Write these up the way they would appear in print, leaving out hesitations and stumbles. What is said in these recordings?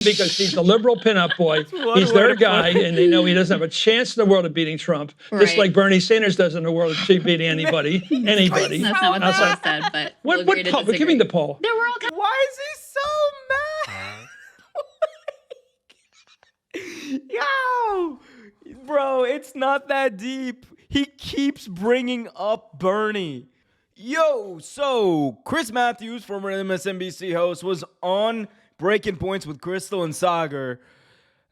because he's the liberal pinup boy. He's their guy, and they know he doesn't have a chance in the world of beating Trump, just like Bernie Sanders does in the world of beating anybody. Anybody. That's not what the poll said, but what poll? Give me the poll. They were all Why is he so mad? Yo, bro, it's not that deep. He keeps bringing up Bernie. Yo, so Chris Mathews, former MSNBC host, was on Breaking Points with Crystal and Sagar,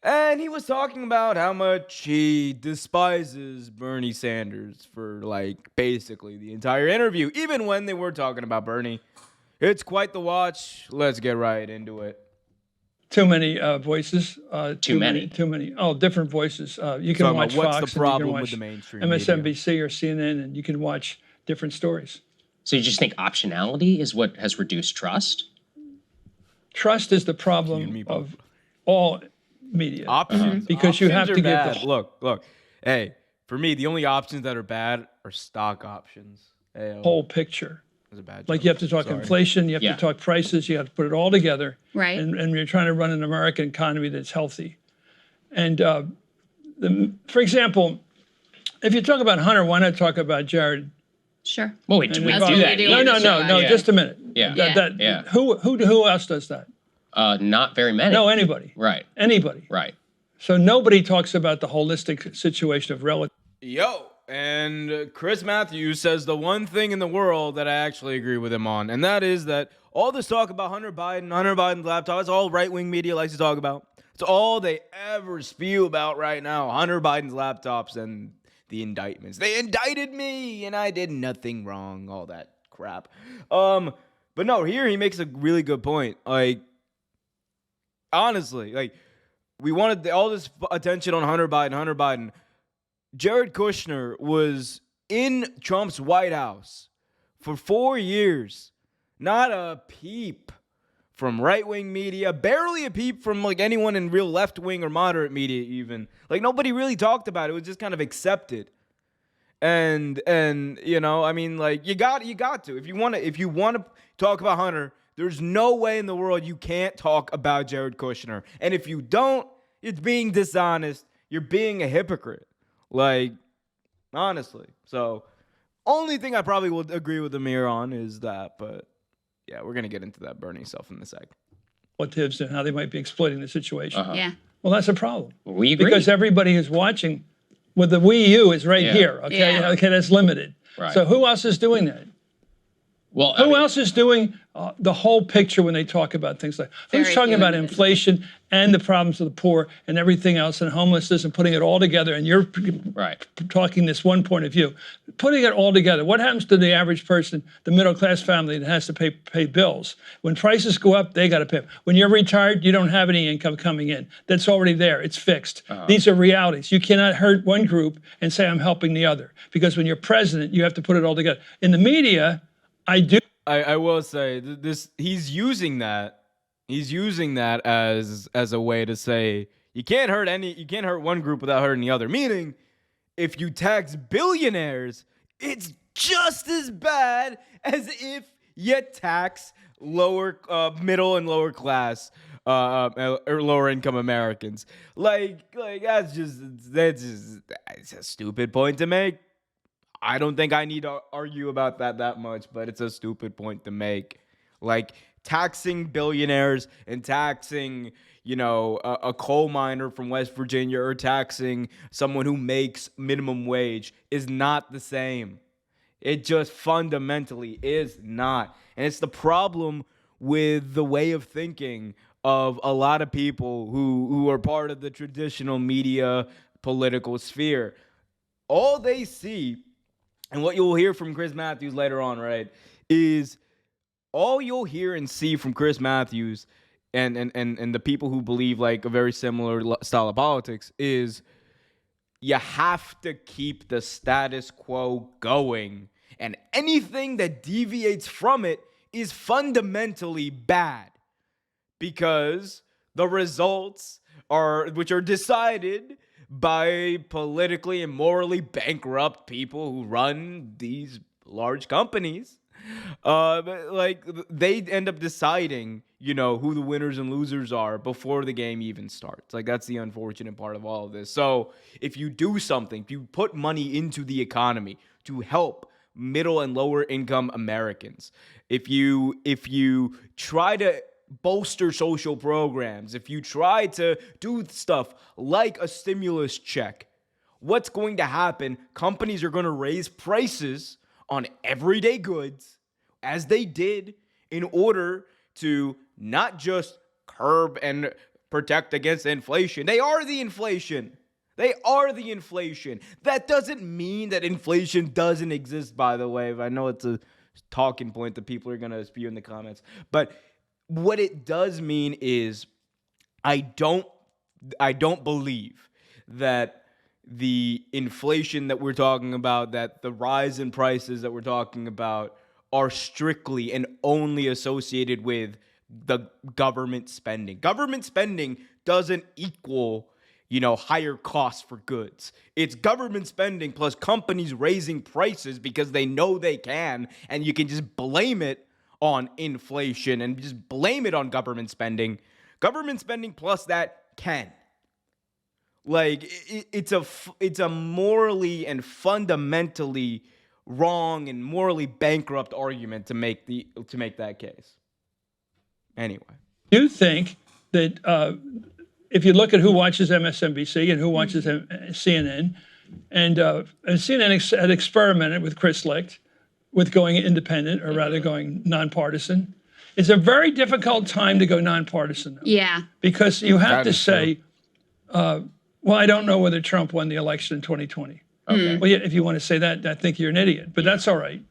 and he was talking about how much he despises Bernie Sanders for, like, basically the entire interview, even when they were talking about Bernie. It's quite the watch. Let's get right into it. Too many voices. Too many. Too many. Oh, different voices. You can watch what's Fox, the problem and you can watch with the mainstream MSNBC media? or CNN, and you can watch different stories. So you just think optionality is what has reduced trust? Trust is the problem of all media. Options. Because you have to Options give are the bad. Look. Hey, for me, the only options that are bad are stock options. whole picture. That's a bad Like joke. you have to talk inflation, you have to talk prices, you have to put it all together. Right. And you're trying to run an American economy that's healthy. And for example, if you talk about Hunter, why not talk about Jared? Sure. Well, we do That's that. what we do No, on no, the no, show, no. yeah. Just a minute. Yeah. Who else does that? Not very many. No, anybody. Right. Anybody. Right. So nobody talks about the holistic situation of relative. Yo, and Chris Mathews says the one thing in the world that I actually agree with him on, and that is that all this talk about Hunter Biden's laptop, it's all right-wing media likes to talk about. It's all they ever spew about right now, Hunter Biden's laptops and the indictments. They indicted me, and I did nothing wrong, all that crap. But no, here he makes a really good point. Like, honestly, like, we wanted all this attention on Hunter Biden. Jared Kushner was in Trump's White House for 4 years. Not a peep from right-wing media, barely a peep from like anyone in real left-wing or moderate media even. Like nobody really talked about it. It was just kind of accepted. And you know, I mean, like you got to. If you want to talk about Hunter, there's no way in the world you can't talk about Jared Kushner. And if you don't, it's being dishonest. You're being a hypocrite. Like, honestly. So, only thing I probably will agree with Amir on is that. But, yeah, we're going to get into that Bernie stuff in a sec. Relatives and how they might be exploiting the situation. Yeah. Well, that's a problem. We agree. Because everybody who's watching, with the Wii U is right here. Okay, Yeah. okay, that's limited. Right. So who else is doing that? Well, Who else is doing the whole picture when they talk about things like who's Very talking few about individuals. inflation and the problems of the poor and everything else and homelessness and putting it all together, and you're Right. talking this one point of view, putting it all together. What happens to the average person, the middle class family that has to pay bills? When prices go up, they got to pay. When you're retired, you don't have any income coming in. That's already there. It's fixed. These are realities. You cannot hurt one group and say I'm helping the other, because when you're president, you have to put it all together. In the media, I will say this: he's using that as a way to say you can't hurt one group without hurting the other. Meaning, if you tax billionaires, it's just as bad as if you tax lower, middle and lower class, or lower income Americans. Like that's it's a stupid point to make. I don't think I need to argue about that much, but it's a stupid point to make. Like, taxing billionaires and taxing, you know, a coal miner from West Virginia or taxing someone who makes minimum wage is not the same. It just fundamentally is not. And it's the problem with the way of thinking of a lot of people who are part of the traditional media political sphere. All they see, and what you'll hear from Chris Mathews later on, right, is all you'll hear and see from Chris Mathews and the people who believe like a very similar style of politics is you have to keep the status quo going, and anything that deviates from it is fundamentally bad, because the results which are decided by politically and morally bankrupt people who run these large companies, But, like, they end up deciding, who the winners and losers are before the game even starts. Like, that's the unfortunate part of all of this. So if you do something, if you put money into the economy to help middle and lower income Americans, if you try to bolster social programs, if you try to do stuff like a stimulus check, what's going to happen? Companies are going to raise prices on everyday goods, as they did, in order to not just curb and protect against inflation. They are the inflation. They are the inflation. That doesn't mean that inflation doesn't exist, by the way. I know it's a talking point that people are going to spew in the comments. But what it does mean is I don't believe that the inflation that we're talking about, that the rise in prices that we're talking about, are strictly and only associated with the government spending. Government spending doesn't equal, higher costs for goods. It's government spending plus companies raising prices because they know they can, and you can just blame it on inflation and just blame it on government spending. Government spending plus that can. Like, it's a morally and fundamentally wrong and morally bankrupt argument to make that case. Anyway, do you think that if you look at who watches MSNBC and who watches CNN, and CNN had experimented with Chris Licht with going independent, or rather going nonpartisan. It's a very difficult time to go nonpartisan, though. Yeah. Because you have to say, well, I don't know whether Trump won the election in 2020. Okay. Well, yeah, if you want to say that, I think you're an idiot, but that's all right.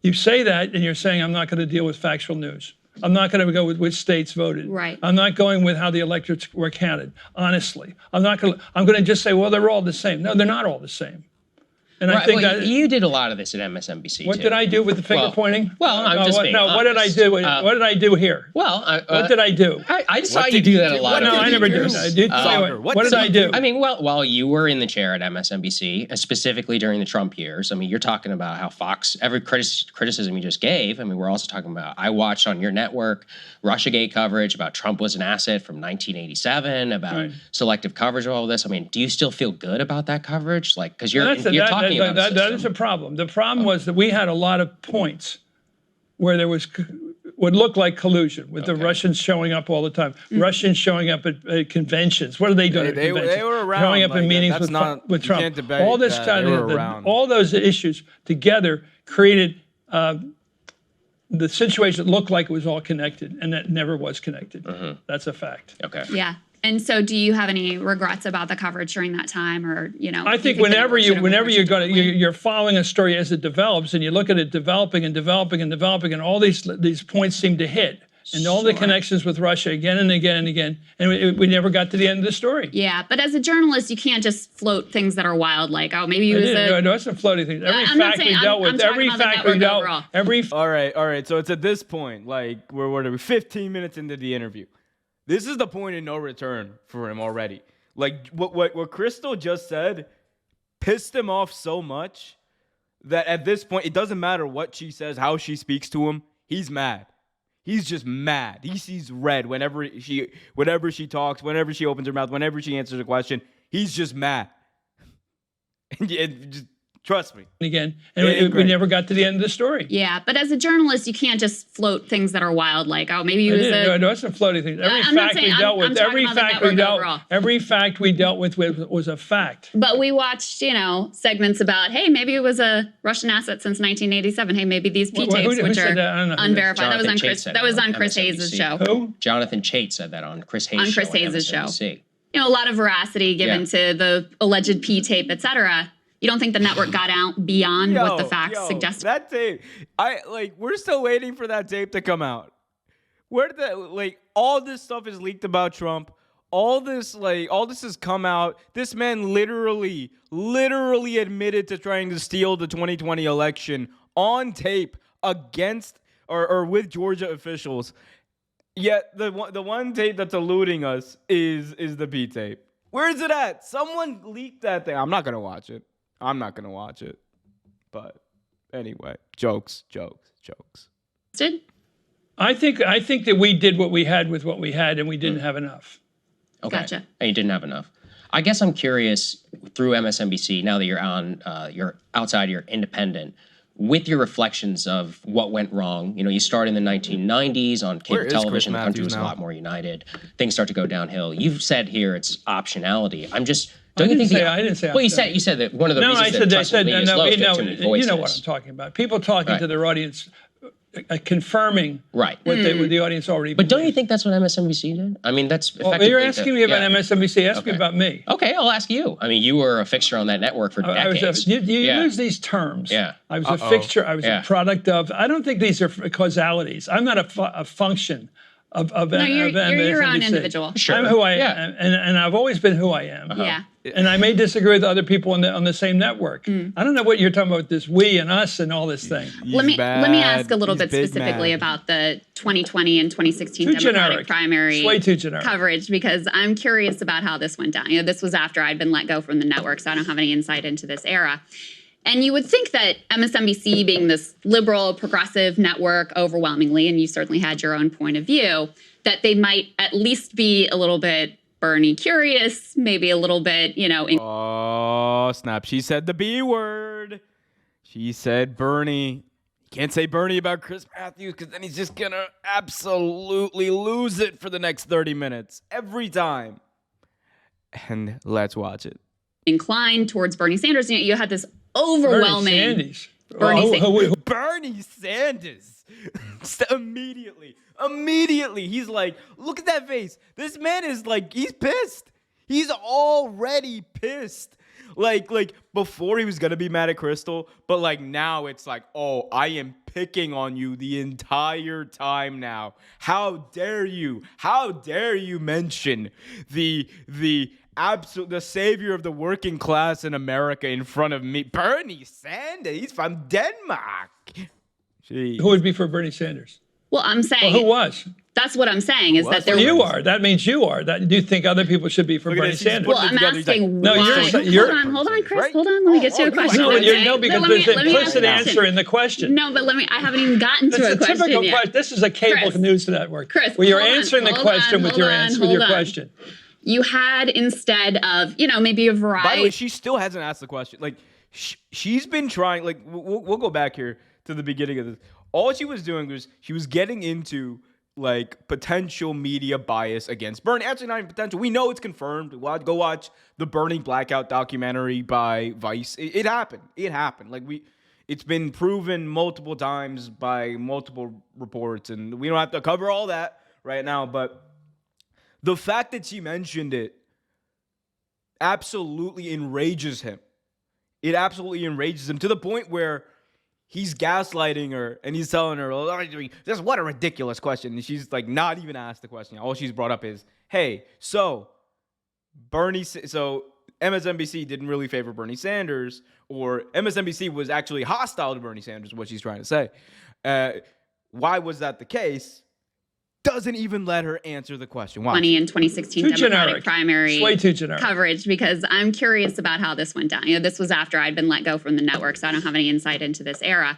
You say that, and you're saying, I'm not going to deal with factual news. I'm not going to go with which states voted. Right. I'm not going with how the electorates were counted, honestly. I'm going to just say, well, they're all the same. No, they're not all the same. And I think that you did a lot of this at MSNBC. What did I do with the finger pointing? Well, I'm just being honest. What did I do? What did I do here? Well, what did I do? I saw you do that a lot. No, I never did. What did I do? I mean, while you were in the chair at MSNBC, specifically during the Trump years, I mean, you're talking about how Fox, every criticism you just gave, I mean, we're also talking about, I watched on your network Russiagate coverage about Trump was an asset from 1987, about selective coverage of all of this. I mean, do you still feel good about that coverage? Like, because you're talking about that is a problem. The problem was that we had a lot of points where there was would look like collusion with the Russians showing up all the time. Russians showing up at conventions. What are they doing at conventions? They were around. Showing up in meetings with Trump. All this kind of all those issues together created the situation that looked like it was all connected, and that never was connected. That's a fact. Okay. Yeah. And so, do you have any regrets about the coverage during that time, or I think whenever you're following a story as it develops, and you look at it developing and developing and developing, and all these points seem to hit, and all the connections with Russia again and again and again, and we never got to the end of the story. Yeah, but as a journalist, you can't just float things that are wild, like, oh, maybe No, it's not floating things. Every fact we dealt with, every fact we dealt, All right. So it's at this point, like, we're 15 minutes into the interview. This is the point of no return for him already. Like, what Crystal just said pissed him off so much that at this point, it doesn't matter what she says, how she speaks to him. He's mad. He's just mad. He sees red whenever she talks, whenever she opens her mouth, whenever she answers a question. He's just mad. And just trust me. Again, and we never got to the end of the story. Yeah, but as a journalist, you can't just float things that are wild, like, oh, maybe No, it's not floating things. Every fact we dealt with, every fact we dealt with was a fact. But we watched, segments about, hey, maybe it was a Russian asset since 1987. Hey, maybe these P tapes, which are unverified. That was on Chris Hayes' show. Who? Jonathan Chait said that on Chris Hayes' show. A lot of veracity given to the alleged P tape, et cetera. You don't think the network got out beyond what the facts suggest? That tape, we're still waiting for that tape to come out. All this stuff is leaked about Trump. All this has come out. This man literally admitted to trying to steal the 2020 election on tape against or with Georgia officials. Yet the one tape that's eluding us is the P tape. Where is it at? Someone leaked that thing. I'm not gonna watch it. But Anyway, jokes. Did? I think that we did what we had with what we had, and we didn't have enough. Okay. Gotcha. And you didn't have enough. I guess I'm curious, through MSNBC, now that you're on, you're outside, you're independent, with your reflections of what went wrong. You know, you started in the 1990s on cable television. The country was a lot more united. Things start to go downhill. You've said here it's optionality. I'm just. I didn't say. Well, you said that one of the reasons that trust media is low is there are too many voices. You know what I'm talking about. People talking to their audience, confirming what the audience already. But don't you think that's what MSNBC did? I mean, that's effectively. Well, you're asking me about MSNBC. Ask me about me. Okay, I'll ask you. I mean, you were a fixture on that network for decades. You use these terms. Yeah. I was a fixture. I was a product of. I don't think these are causalities. I'm not a function of you're MSNBC. your own individual. Sure. I'm who I am, and I've always been who I am. Yeah. And I may disagree with other people on the same network. I don't know what you're talking about with this we and us and all this thing. Let me ask a little bit specifically about the 2020 and 2016 Democratic primary way too generic coverage, because I'm curious about how this went down. You know, this was after I'd been let go from the network, so I don't have any insight into this era. And you would think that MSNBC, being this liberal, progressive network overwhelmingly, and you certainly had your own point of view, that they might at least be a little bit Bernie curious, maybe a little bit, Oh, snap. She said the B word. She said Bernie. You can't say Bernie about Chris Mathews because then he's just going to absolutely lose it for the next 30 minutes. Every time. And let's watch it. Inclined towards Bernie Sanders. You had this overwhelming Bernie Sanders. Immediately, he's like, look at that face. This man is like, he's pissed. He's already pissed. Like before he was gonna be mad at Crystal, but like now it's like, oh, I am picking on you the entire time now. How dare you? How dare you mention the savior of the working class in America in front of me, Bernie Sanders? He's from Denmark. Jeez. Who would be for Bernie Sanders? Well, I'm saying. Well, who was? That's what I'm saying is that there. You are. That means you are. Do you think other people should be for Bernie Sanders? Well, I'm asking why. Hold on, Chris. Right? Hold on. Let me get to a question. Because there's an implicit answer in the question. No, but I haven't even gotten to a question It's a typical yet. question. This is a cable news network. Chris, where you're answering the question with your answer with your question. You had, instead of, maybe a variety. By the way, she still hasn't asked the question. Like, she's been trying. Like, we'll go back here to the beginning of this. All she was doing was she was getting into like potential media bias against Bernie. Actually, not even potential. We know it's confirmed. Go watch the Bernie Blackout documentary by Vice. It happened. It happened. Like it's been proven multiple times by multiple reports, and we don't have to cover all that right now. But the fact that she mentioned it absolutely enrages him. It absolutely enrages him to the point where he's gaslighting her and he's telling her, "This what a ridiculous question." And she's like, not even asked the question. All she's brought up is, "Hey, so MSNBC didn't really favor Bernie Sanders, or MSNBC was actually hostile to Bernie Sanders," what she's trying to say. Why was that the case? Doesn't even let her answer the question. Why? 20 and 2016 Democratic primary coverage, because I'm curious about how this went down. This was after I'd been let go from the network, so I don't have any insight into this era.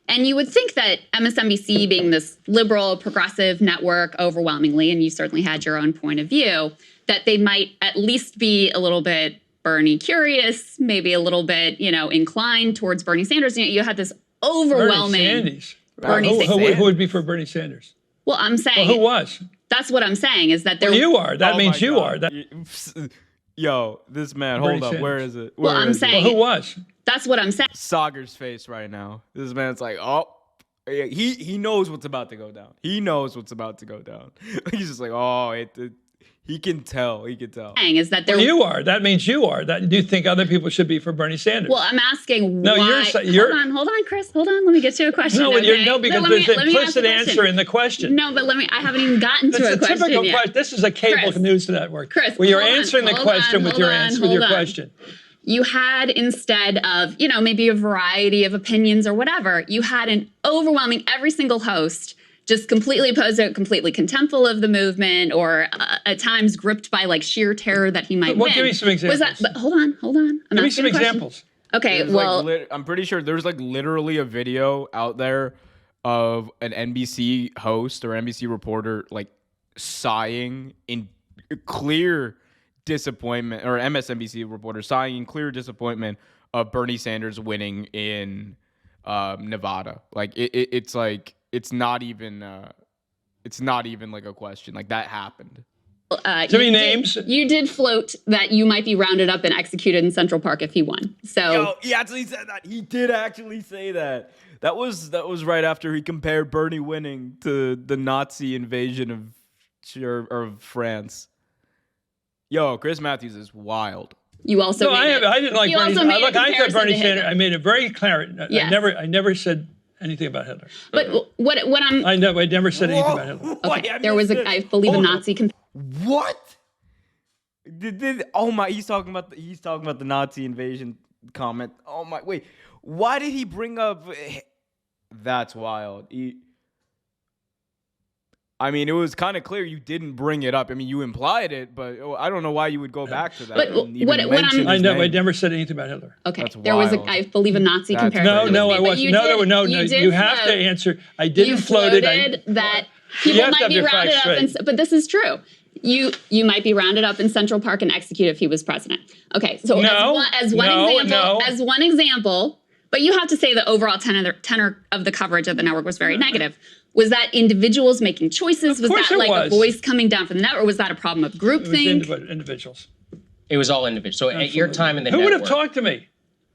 And you would think that MSNBC, being this liberal, progressive network overwhelmingly, and you certainly had your own point of view, that they might at least be a little bit Bernie curious, maybe a little bit, inclined towards Bernie Sanders. You had this overwhelming Bernie Sanders. Who would be for Bernie Sanders? Well, I'm saying. Who was? That's what I'm saying is that there. Well, you are. That means you are. Yo, this man. Hold up. Where is it? Well, I'm saying. Who was? That's what I'm saying. Sagar's face right now. This man's like, oh, he knows what's about to go down. He knows what's about to go down. He's just like, oh, he can tell. He can tell. Is that there? Well, you are. That means you are. Do you think other people should be for Bernie Sanders? Well, I'm asking no, why. Hold on, Chris. Hold on. Let me get to a question. No, because there's an implicit answer in the question. No, but I haven't even gotten to a question typical yet. This is a cable news network. Chris, where you're answering the question with your question. You had, instead of, maybe a variety of opinions or whatever, you had an overwhelming, every single host just completely opposed to it, completely contemptful of the movement, or at times gripped by like sheer terror that he might win. Give me some examples. But hold on. Give me some examples. Okay, There's well, I'm pretty sure there's like literally a video out there of an NBC host or NBC reporter like sighing in clear disappointment, or MSNBC reporter sighing in clear disappointment of Bernie Sanders winning in Nevada. Like it's like it's not even like a question. Like that happened. Too many names. You did float that you might be rounded up and executed in Central Park if he won. So Yo, he actually said that. He did actually say that. That was right after he compared Bernie winning to the Nazi invasion of France. Yo, Chris Mathews is wild. you also No, I didn't like you Bernie. also made a Look, I said comparison Bernie to Hitler. Sanders. I made it very clear. Yes. I never said anything about Hitler. But what I'm I never said anything about Hitler. okay, there was I believe a Nazi What? Oh my! He's talking about the Nazi invasion comment. Oh my! Wait, why did he bring up? That's wild. I mean, it was kind of clear you didn't bring it up. I mean, you implied it, but I don't know why you would go back to that. But and even what mention I'm- his I name. never said anything about Hitler. Okay, That's there was wild. I believe a Nazi That's comparison. No, crazy. I But wasn't. you No. did You have to float- answer. I didn't You float it. floated that You people have to might have be your rounded facts up, straight. but this is true. You might be rounded up in Central Park and executed if he was president. Okay, so No, as one no. example, but you have to say the overall tenor of the coverage of the network was very negative. Was that individuals making choices? Was course that it like a was. voice coming down from the network? Or was that a problem of It was groupthink? individuals. It was all individual. So at your time in the Who would have network, talked to me?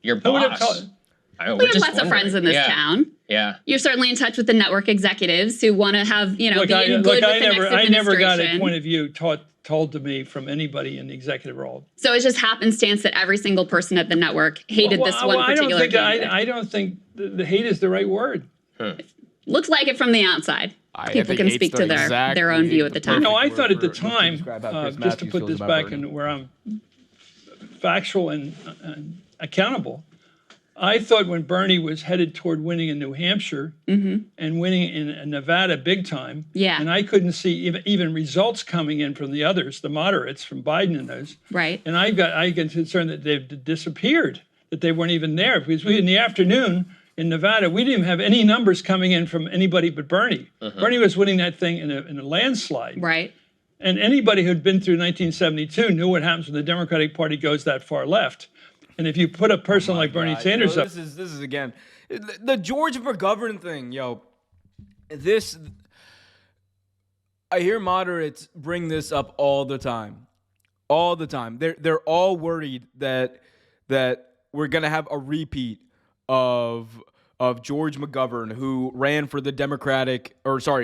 your Who would have boss. talked? We have lots of friends in this town. Yeah. You're certainly in touch with the network executives who want to have, be in good I with the never next got a administration. point of view told to me from anybody in the executive role. So it's just happenstance that every single person at the network hated this one particular candidate. I don't think the hate is the right word. Looks like it from the outside. I People think can hate's speak the to their exact- own view at the time. No, I word thought at the to time, describe how Chris just to Mathews put feels this about back Bernie. in where I'm factual and accountable, I thought when Bernie was headed toward winning in New Hampshire and winning in Nevada big time, Yeah. and I couldn't see even results coming in from the others, the moderates, from Biden and those, Right. and I get concerned that they've disappeared, that they weren't even there. Because in the afternoon in Nevada, we didn't even have any numbers coming in from anybody but Bernie. Bernie was winning that thing in a landslide. Right. And anybody who'd been through 1972 knew what happens when the Democratic Party goes that far left. And if you put a person like Bernie Sanders up, This is again the George McGovern thing, yo. This I hear moderates bring this up all the time. All the time. They're all worried that we're gonna have a repeat of George McGovern, who ran for the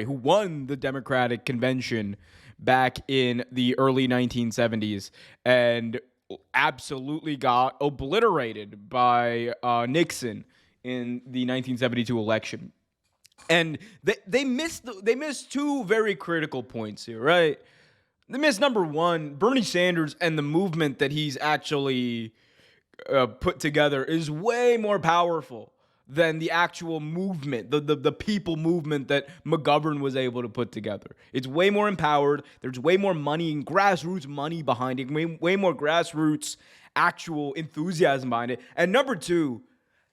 who won the Democratic convention back in the early 1970s and absolutely got obliterated by Nixon in the 1972 election. And they missed two very critical points here, right? They missed number one, Bernie Sanders and the movement that he's actually put together is way more powerful than the actual movement, the people movement that McGovern was able to put together. It's way more empowered. There's way more money and grassroots money behind it, way more grassroots actual enthusiasm behind it. And number two,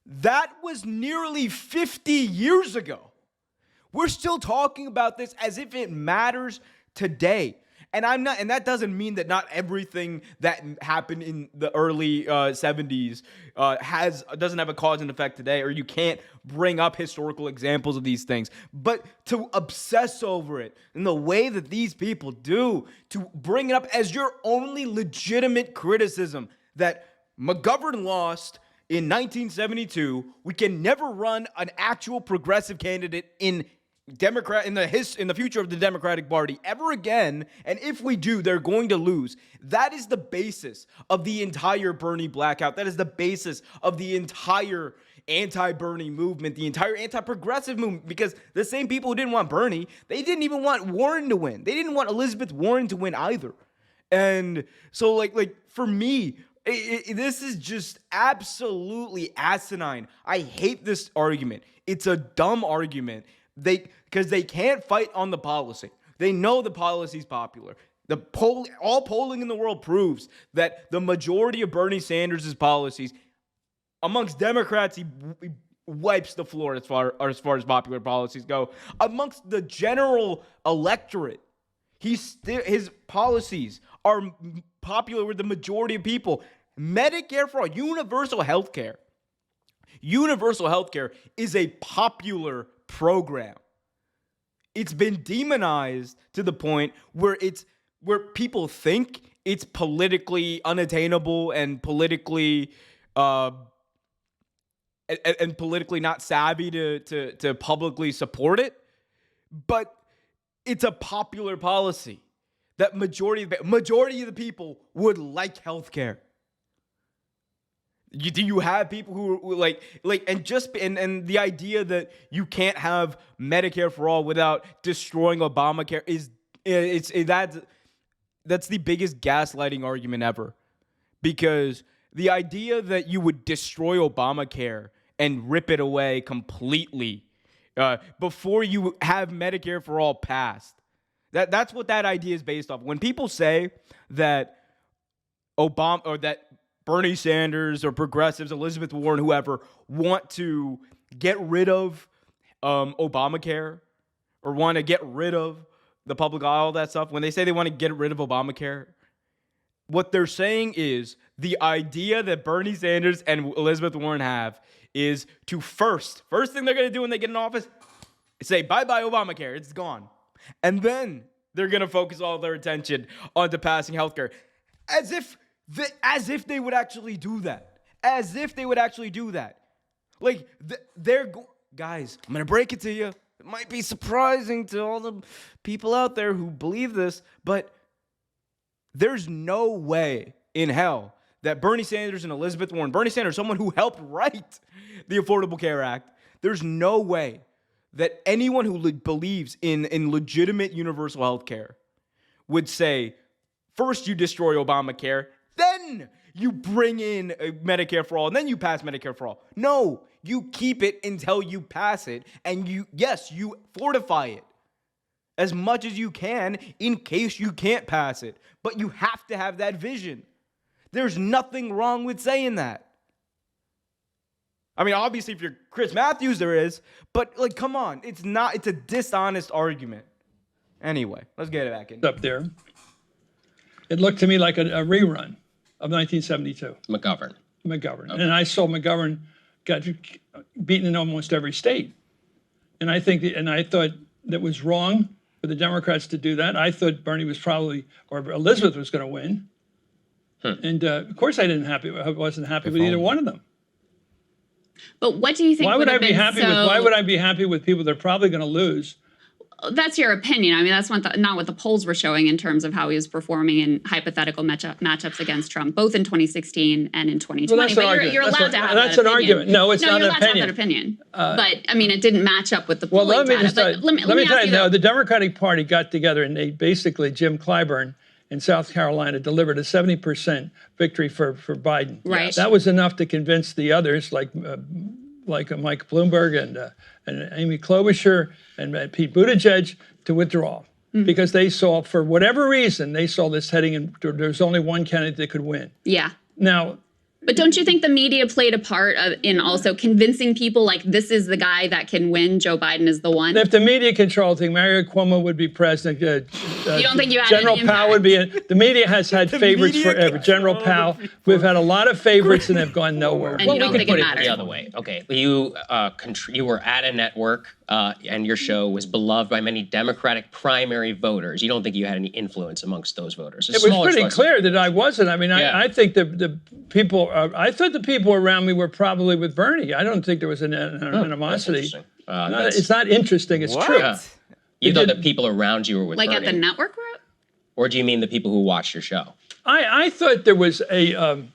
that was nearly 50 years ago. We're still talking about this as if it matters today. And that doesn't mean that not everything that happened in the early 70s doesn't have a cause and effect today, or you can't bring up historical examples of these things. But to obsess over it in the way that these people do, to bring it up as your only legitimate criticism that McGovern lost in 1972, we can never run an actual progressive candidate in the future of the Democratic Party ever again, and if we do, they're going to lose. That is the basis of the entire Bernie blackout. That is the basis of the entire anti-Bernie movement, the entire anti-progressive movement, because the same people who didn't want Bernie, they didn't even want Warren to win. They didn't want Elizabeth Warren to win either. And so like for me, this is just absolutely asinine. I hate this argument. It's a dumb argument. Because they can't fight on the policy. They know the policy's popular. All polling in the world proves that the majority of Bernie Sanders' policies amongst Democrats, he wipes the floor as far as popular policies go. Amongst the general electorate, his policies are popular with the majority of people. Medicare for all, universal health care. Universal health care is a popular program. It's been demonized to the point where people think it's politically unattainable and politically politically not savvy to publicly support it. But it's a popular policy that majority of the people would like healthcare. Do you have people who like and the idea that you can't have Medicare for all without destroying Obamacare that's the biggest gaslighting argument ever, because the idea that you would destroy Obamacare and rip it away completely before you have Medicare for all passed, that's what that idea is based off. When people say that that Bernie Sanders or progressives, Elizabeth Warren, whoever, want to get rid of Obamacare or want to get rid of the public eye, all that stuff, when they say they want to get rid of Obamacare, what they're saying is the idea that Bernie Sanders and Elizabeth Warren have is to first thing they're going to do when they get in office is say, bye-bye Obamacare, it's gone. And then they're going to focus all their attention onto passing healthcare. As if they would actually do that. As if they would actually do that. Like, guys, I'm going to break it to you. It might be surprising to all the people out there who believe this, but there's no way in hell that Bernie Sanders and Elizabeth Warren, Bernie Sanders, someone who helped write the Affordable Care Act, there's no way that anyone who believes in legitimate universal health care would say, first you destroy Obamacare, then you bring in Medicare for all, and then you pass Medicare for all. No, you keep it until you pass it, and you fortify it as much as you can in case you can't pass it. But you have to have that vision. There's nothing wrong with saying that. I mean, obviously, if you're Chris Mathews, there is, but like, come on, it's a dishonest argument. Anyway, let's get it back in. Up there, it looked to me like a rerun of 1972. McGovern. Okay. And I saw McGovern got beaten in almost every state. And I thought that was wrong for the Democrats to do that. I thought Bernie was or Elizabeth was going to win. And of course I wasn't happy with either one of them. But what do you think? Why would I be happy with people that are probably going to lose? That's your opinion. I mean, that's not what the polls were showing in terms of how he was performing in hypothetical matchups against Trump, both in 2016 and in 2020. Well, but you're allowed to have that's that an argument. No, it's not an opinion. You're allowed to have that opinion. But I mean, it didn't match up with the polling let me data. let me tell you, no, the Democratic Party got together and they basically, Jim Clyburn in South Carolina delivered a 70% victory for Biden. Right. That was enough to convince the others, like Mike Bloomberg and Amy Klobuchar and Pete Buttigieg, to withdraw because they saw, for whatever reason, they saw this heading in. There's only one candidate that could win. Yeah. Now. But don't you think the media played a part in also convincing people like this is the guy that can win? Joe Biden is the one. If the media controlled thing, Mario Cuomo would be president. You don't think you had General any Powell would be in. The media has had favorites forever. General Powell, we've had a lot of favorites and they've gone nowhere. And you don't think it matters? The other way. Okay, you were at a network and your show was beloved by many Democratic primary voters. You don't think you had any influence amongst those voters? It was pretty clear that I wasn't. I mean, I think the people. I thought the people around me were probably with Bernie. I don't think there was an animosity. It's not interesting. It's true. Yeah. You thought the people around you were with Bernie. Like at the network route? Or do you mean the people who watched your show? I thought there was an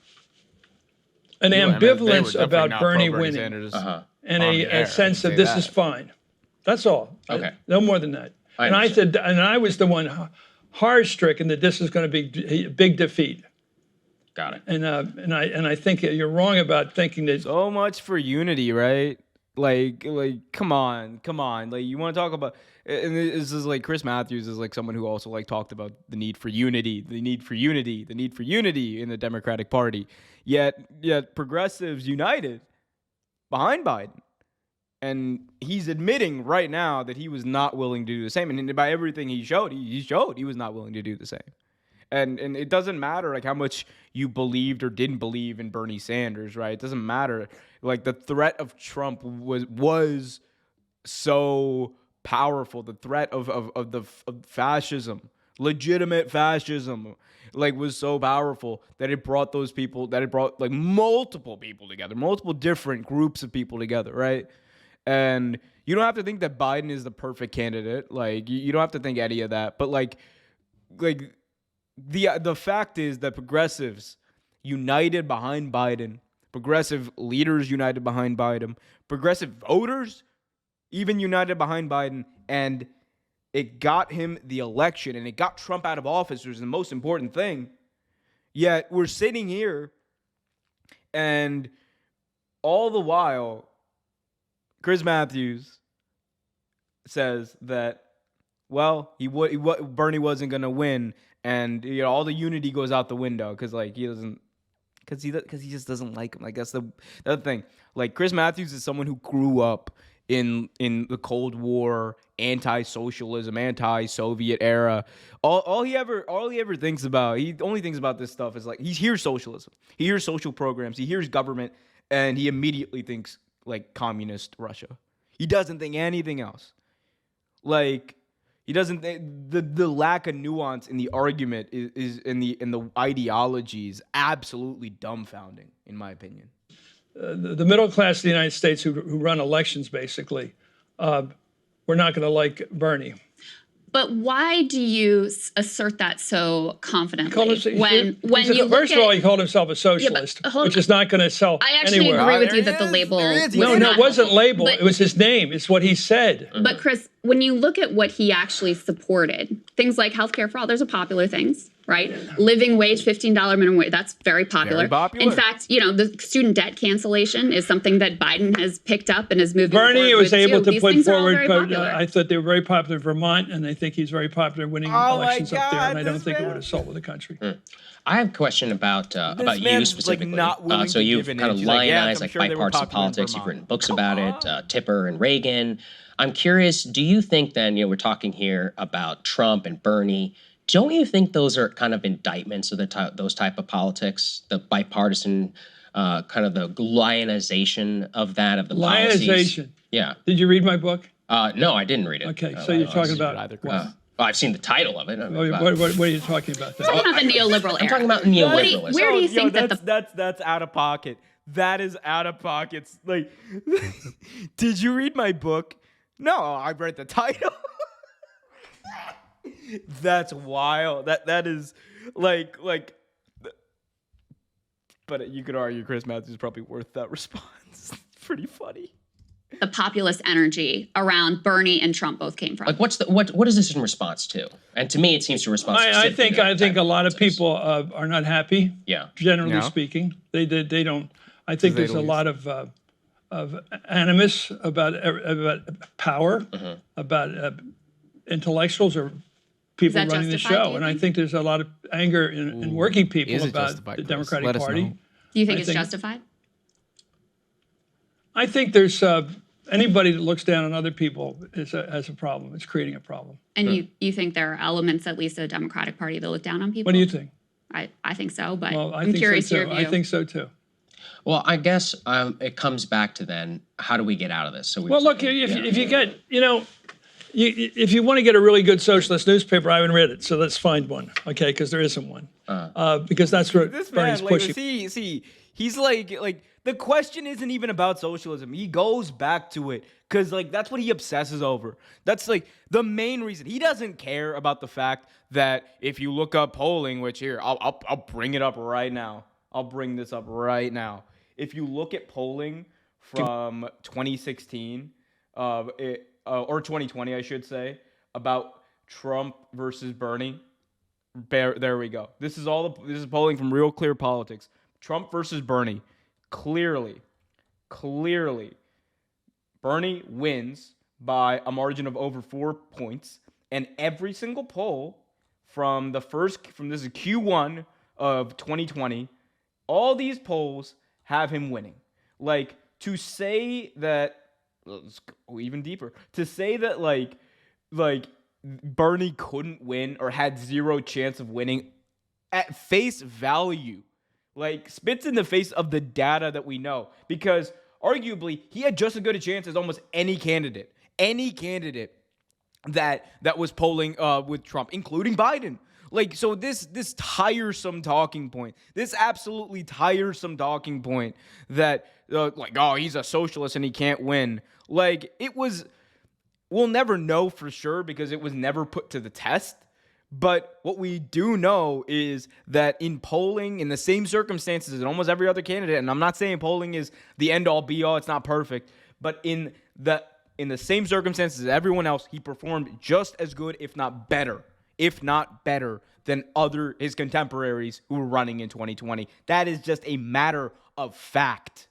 ambivalence about Bernie winning and a sense of this is fine. That's all. Okay. No more than that. And I was the one horror-stricken that this is going to be a big defeat. Got it. And I think you're wrong about thinking that. So much for unity, right? Like, come on. Like, you want to talk about and this is like Chris Mathews is like someone who also like talked about the need for unity in the Democratic Party. Yet progressives united behind Biden. And he's admitting right now that he was not willing to do the same. And by everything he showed he was not willing to do the same. And it doesn't matter like how much you believed or didn't believe in Bernie Sanders, right? It doesn't matter. Like the threat of Trump was so powerful. The threat of fascism, legitimate fascism, like was so powerful that it brought like multiple people together, multiple different groups of people together, right? And you don't have to think that Biden is the perfect candidate. Like you don't have to think any of that. But like the fact is that progressives united behind Biden, progressive leaders united behind Biden, progressive voters even united behind Biden, and it got him the election and it got Trump out of office, which is the most important thing. Yet we're sitting here and all the while Chris Mathews says that, well, Bernie wasn't going to win, and all the unity goes out the window because he just doesn't like him. Like that's the other thing. Like Chris Mathews is someone who grew up in the Cold War, anti-socialism, anti-Soviet era. All he ever thinks about, he only thinks about this stuff is like he hears socialism, he hears social programs, he hears government, and he immediately thinks like communist Russia. He doesn't think anything else. Like he doesn't the lack of nuance in the argument is in the ideology is absolutely dumbfounding in my opinion. The middle class of the United States who run elections basically, we're not going to like Bernie. But why do you assert that so confidently? When you first of all, he called himself a socialist, which is not going to sell anywhere. I actually agree with you that the label was no, it wasn't label. It was his name. It's what he said. But Chris, when you look at what he actually supported, things like healthcare for all, those are popular things, right? Living wage, $15 minimum wage, that's very popular. Very popular. In fact, the student debt cancellation is something that Biden has picked up and is moving forward Bernie was able to These put things are all forward, very but popular. I thought they were very popular in Vermont, and I think he's very popular winning elections up there, and I don't think it would have sold with the country. I have a question about you specifically. Not willing so to you've give an kind of inch. He's like, yeah, lionized I'm sure they were bipartisan popular in politics. You've Vermont. written books about it, Tipper and Reagan. I'm curious, do you think then, we're talking here about Trump and Bernie. Don't you think those are kind of indictments of those type of politics, the bipartisan, kind of the lionization of that, of the policies? Lionization. Yeah. Did you read my book? No, I didn't read it. Okay, so you're talking about either. I've seen the title of it. what are you talking about? Then? Talking about the neoliberal era. I'm talking about neoliberalism. Where do you think that's out of pocket? That is out of pocket. Like, did you read my book? No, I read the title. That's wild. That is like. But you could argue Chris Mathews is probably worth that response. It's pretty funny. the populist energy around Bernie and Trump both came from. Like, what is this in response to? And to me, it seems to respond. I think a lot of people are not happy. Yeah. Generally speaking, they don't. I think there's a lot of animus about power, about intellectuals or people running the show, and I think there's a lot of anger in working people about the Democratic Party. Do you think it's justified? I think there's anybody that looks down on other people has a problem. It's creating a problem. And you think there are elements, at least of the Democratic Party, that look down on people? What do you think? I think so, but I'm curious your view. I think so too. Well, I guess it comes back to then, how do we get out of this? So look, if you get, if you want to get a really good socialist newspaper, I haven't read it, so let's find one, okay? Because there isn't one, because that's what Bernie's pushing. See, he's like the question isn't even about socialism. He goes back to it because that's what he obsesses over. That's the main reason. He doesn't care about the fact that if you look up polling, which here I'll bring it up right now. I'll bring this up right now. If you look at polling from 2016, or 2020, I should say, about Trump versus Bernie, there we go. This is polling from Real Clear Politics. Trump versus Bernie. Clearly, Bernie wins by a margin of over 4 points. And every single poll from this is Q1 of 2020, all these polls have him winning. Like, to say that, let's go even deeper, to say that like Bernie couldn't win or had zero chance of winning at face value, like, spits in the face of the data that we know, because arguably he had just as good a chance as almost any candidate that was polling with Trump, including Biden. Like, so this tiresome talking point, this absolutely tiresome talking point that like, oh, he's a socialist and he can't win. Like, we'll never know for sure because it was never put to the test. But what we do know is that in polling, in the same circumstances as almost every other candidate, and I'm not saying polling is the end-all, be-all, it's not perfect, but in the same circumstances as everyone else, he performed just as good, if not better than his contemporaries who were running in 2020. That is just a matter of fact.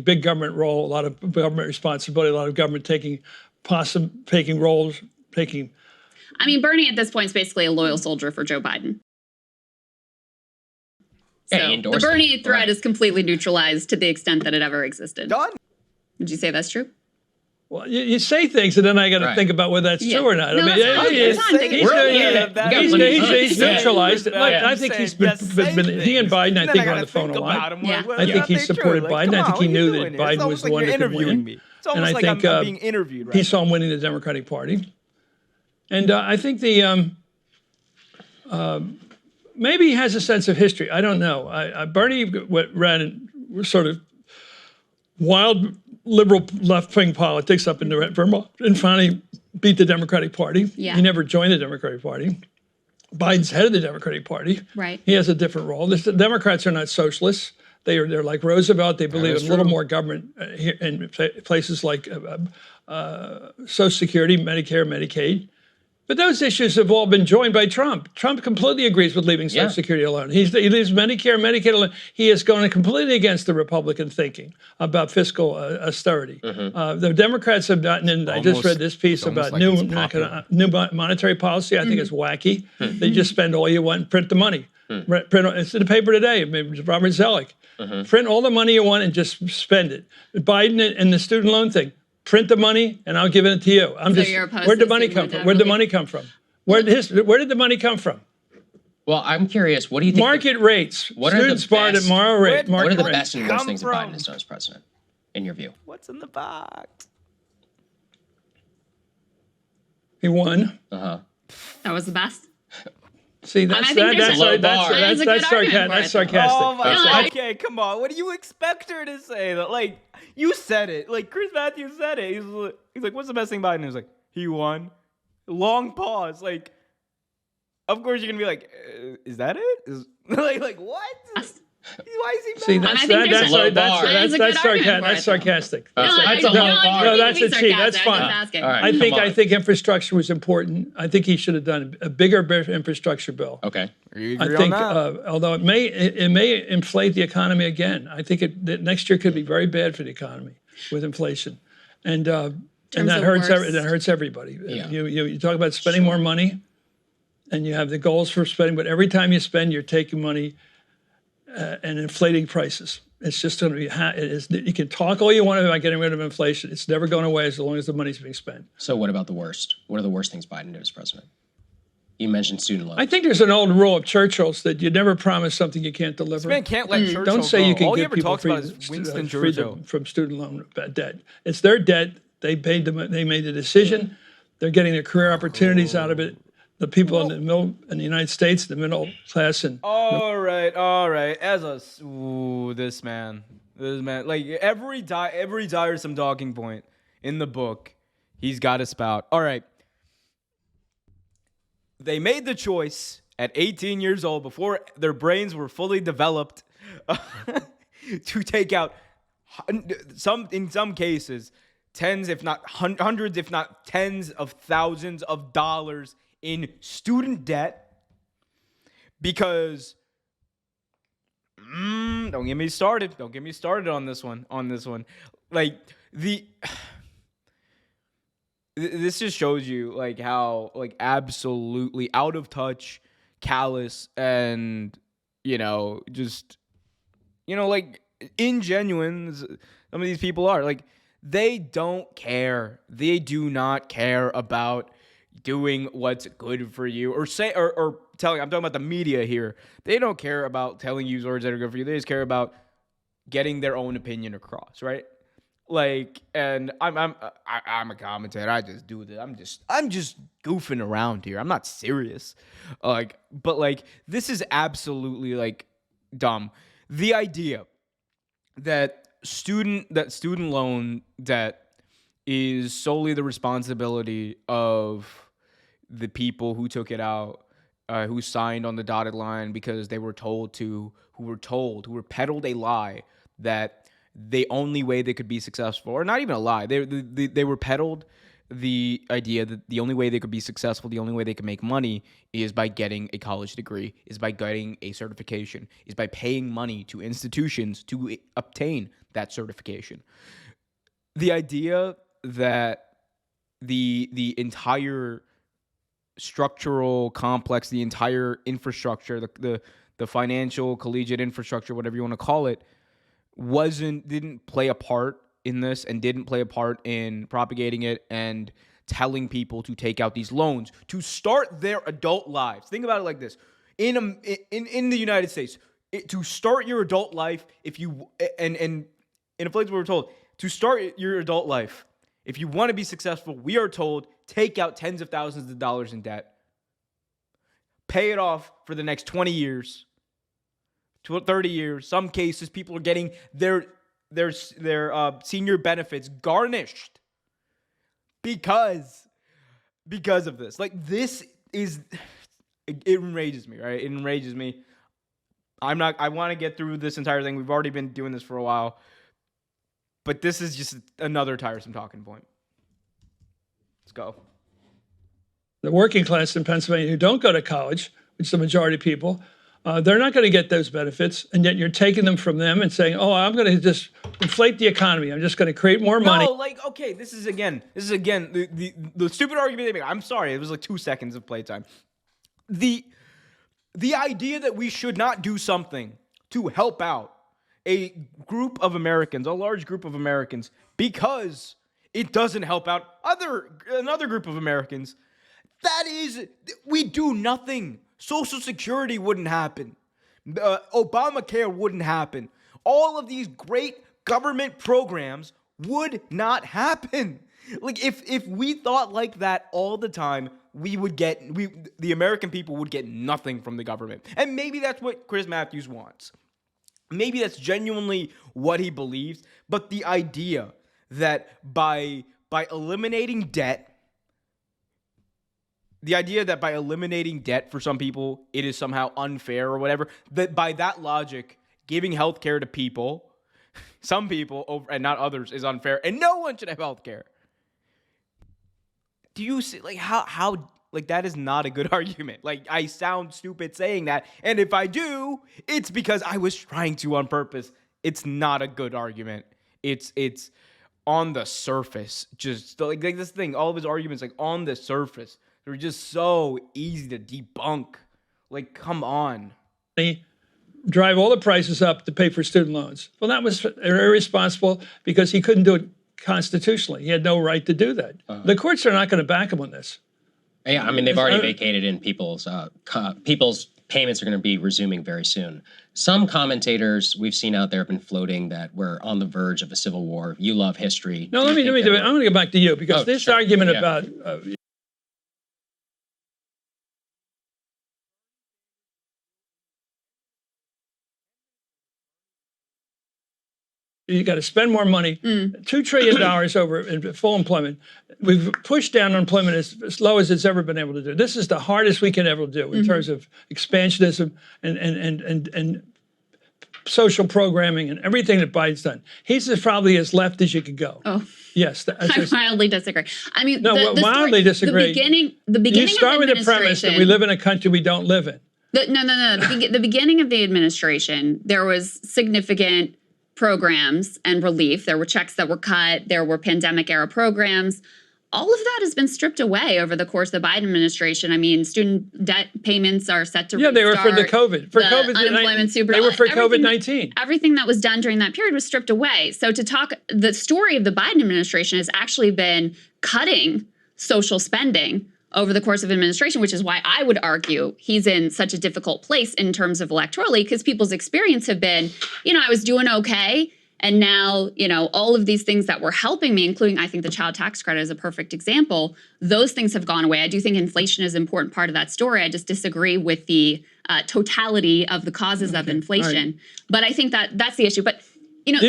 Big government role, a lot of government responsibility, a lot of government taking roles. I mean, Bernie at this point is basically a loyal soldier for Joe Biden. So the Bernie threat is completely neutralized to the extent that it ever existed. Done. Would you say that's true? Well, you say things, and then I got to think about whether that's true or not. No, he's neutralized it. I think he's been he and Biden, I think, are on the phone a lot. I think he supported Biden. I think he knew that Biden was the one that could win. And I think being interviewed right he saw him winning the Democratic Party. And I think maybe he has a sense of history. I don't know. Bernie ran sort of wild liberal left-wing politics up in Vermont and finally beat the Democratic Party. Yeah. He never joined the Democratic Party. Biden's head of the Democratic Party. Right. He has a different role. The Democrats are not socialists. They're like Roosevelt. They believe in a little more government in places like Social Security, Medicare, Medicaid. But those issues have all been joined by Trump. Trump completely agrees with leaving Social Security alone. He leaves Medicare, Medicaid alone. He is going completely against the Republican thinking about fiscal austerity. The Democrats have gotten in. I just read this piece about new monetary policy. I think it's wacky. They just spend all you want and print the money. It's in the paper today. Robert Zoellick. Print all the money you want and just spend it. Biden and the student loan thing. Print the money, and I'll give it to you. Where'd the money come from? Where'd the money come from? Where did the money come from? Well, I'm curious. What do you think? Market rates. What are the best? What are the best and worst things that Biden has done as president, in your view? What's in the box? He won. That was the best. See, that's sarcastic. Oh my God. Okay, come on. What do you expect her to say? Like, you said it. Like, Chris Mathews said it. He's like, what's the best thing Biden? He was like, he won. Long pause. Like, of course you're gonna be like, is that it? Like what? Why is he mad? See, that's sarcastic. That's a cheat. That's fine. Right, I think infrastructure was important. I think he should have done a bigger infrastructure bill. Okay. I think, although it may inflate the economy again. I think that next year could be very bad for the economy with inflation, and that hurts everybody. Yeah. You talk about spending more money, and you have the goals for spending, but every time you spend, you're taking money and inflating prices. It's just going to be. You can talk all you want about getting rid of inflation. It's never going away as long as the money's being spent. So what about the worst? What are the worst things Biden did as president? You mentioned student loans. I think there's an old rule of Churchill's that you never promise something you can't deliver. This man can't let Churchill Don't say you can all get he ever people talks about is Winston Churchill. from student loan debt. It's their debt. They paid them. They made the decision. They're getting their career opportunities out of it. The people in the United States, the middle class, and all right. This man, like every tiresome talking point in the book, he's got a spout. All right, they made the choice at 18 years old, before their brains were fully developed, to take out in some cases tens, if not hundreds, if not tens of thousands of dollars in student debt, because don't get me started on this one. Like, this just shows you like how like absolutely out of touch, callous, and just like ingenuine some of these people are. Like, they don't care. They do not care about doing what's good for you or telling. I'm talking about the media here. They don't care about telling you words that are good for you. They just care about getting their own opinion across, right? Like, and I'm a commentator. I just do this. I'm just goofing around here. I'm not serious. But this is absolutely like dumb. The idea that student loan debt is solely the responsibility of the people who took it out, who signed on the dotted line because they were told to, who were peddled a lie that the only way they could be successful, or not even a lie, they were peddled the idea that the only way they could be successful, the only way they could make money is by getting a college degree, is by getting a certification, is by paying money to institutions to obtain that certification. The idea that the entire structural complex, the entire infrastructure, the financial collegiate infrastructure, whatever you want to call it, didn't play a part in this and didn't play a part in propagating it and telling people to take out these loans to start their adult lives. Think about it like this. In the United States, to start your adult life, if you and in a place where we're told to start your adult life, if you want to be successful, we are told take out tens of thousands of dollars in debt, pay it off for the next 20 years, 30 years. Some cases, people are getting their senior benefits garnished because of this. Like, this is, it enrages me, right? It enrages me. I want to get through this entire thing. We've already been doing this for a while, but this is just another tiresome talking point. Let's go. The working class in Pennsylvania who don't go to college, which is the majority of people, they're not going to get those benefits, and yet you're taking them from them and saying, "Oh, I'm going to just inflate the economy. I'm just going to create more money." No, okay, this is again the stupid argument they make. I'm sorry, it was like 2 seconds of playtime. The idea that we should not do something to help out a group of Americans, a large group of Americans, because it doesn't help out another group of Americans, we do nothing. Social Security wouldn't happen. Obamacare wouldn't happen. All of these great government programs would not happen. Like, if we thought like that all the time, the American people would get nothing from the government. And maybe that's what Chris Mathews wants. Maybe that's genuinely what he believes. But the idea that by eliminating debt, for some people, it is somehow unfair or whatever, that by that logic, giving healthcare to people, some people and not others, is unfair, and no one should have healthcare. Do you see, like, how that is not a good argument? Like, I sound stupid saying that, and if I do, it's because I was trying to on purpose. It's not a good argument. It's on the surface, just like this thing, all of his arguments, like, on the surface, they're just so easy to debunk. Like, come on. They drive all the prices up to pay for student loans. Well, that was irresponsible because he couldn't do it constitutionally. He had no right to do that. The courts are not going to back him on this. Yeah, I mean, they've already vacated, and people's payments are going to be resuming very soon. Some commentators we've seen out there have been floating that we're on the verge of a civil war. You love history. No, let me do it. I'm going to go back to you because this argument about you got to spend more money, $2 trillion over in full employment. We've pushed down unemployment as low as it's ever been able to do. This is the hardest we can ever do in terms of expansionism and social programming and everything that Biden's done. He's probably as left as you could go. Oh, yes. I wildly disagree. I mean, wildly disagree. The beginning you start of the with the premise that we live in a country we don't live in. No. The beginning of the administration, there was significant programs and relief. There were checks that were cut. There were pandemic era programs. all of that has been stripped away over the course of the Biden administration. I mean, student debt payments are set to Yeah, they were for the restart. COVID. For The COVID, unemployment super. they were for everything- COVID-19. Everything that was done during that period was stripped away. So to talk, the story of the Biden administration has actually been cutting social spending over the course of administration, which is why I would argue he's in such a difficult place in terms of electorally, because people's experience have been, I was doing okay. And now, all of these things that were helping me, including, I think the child tax credit is a perfect example, those things have gone away. I do think inflation is an important part of that story. I just disagree with the totality of the causes of inflation. Right. But I think that's the issue. But, you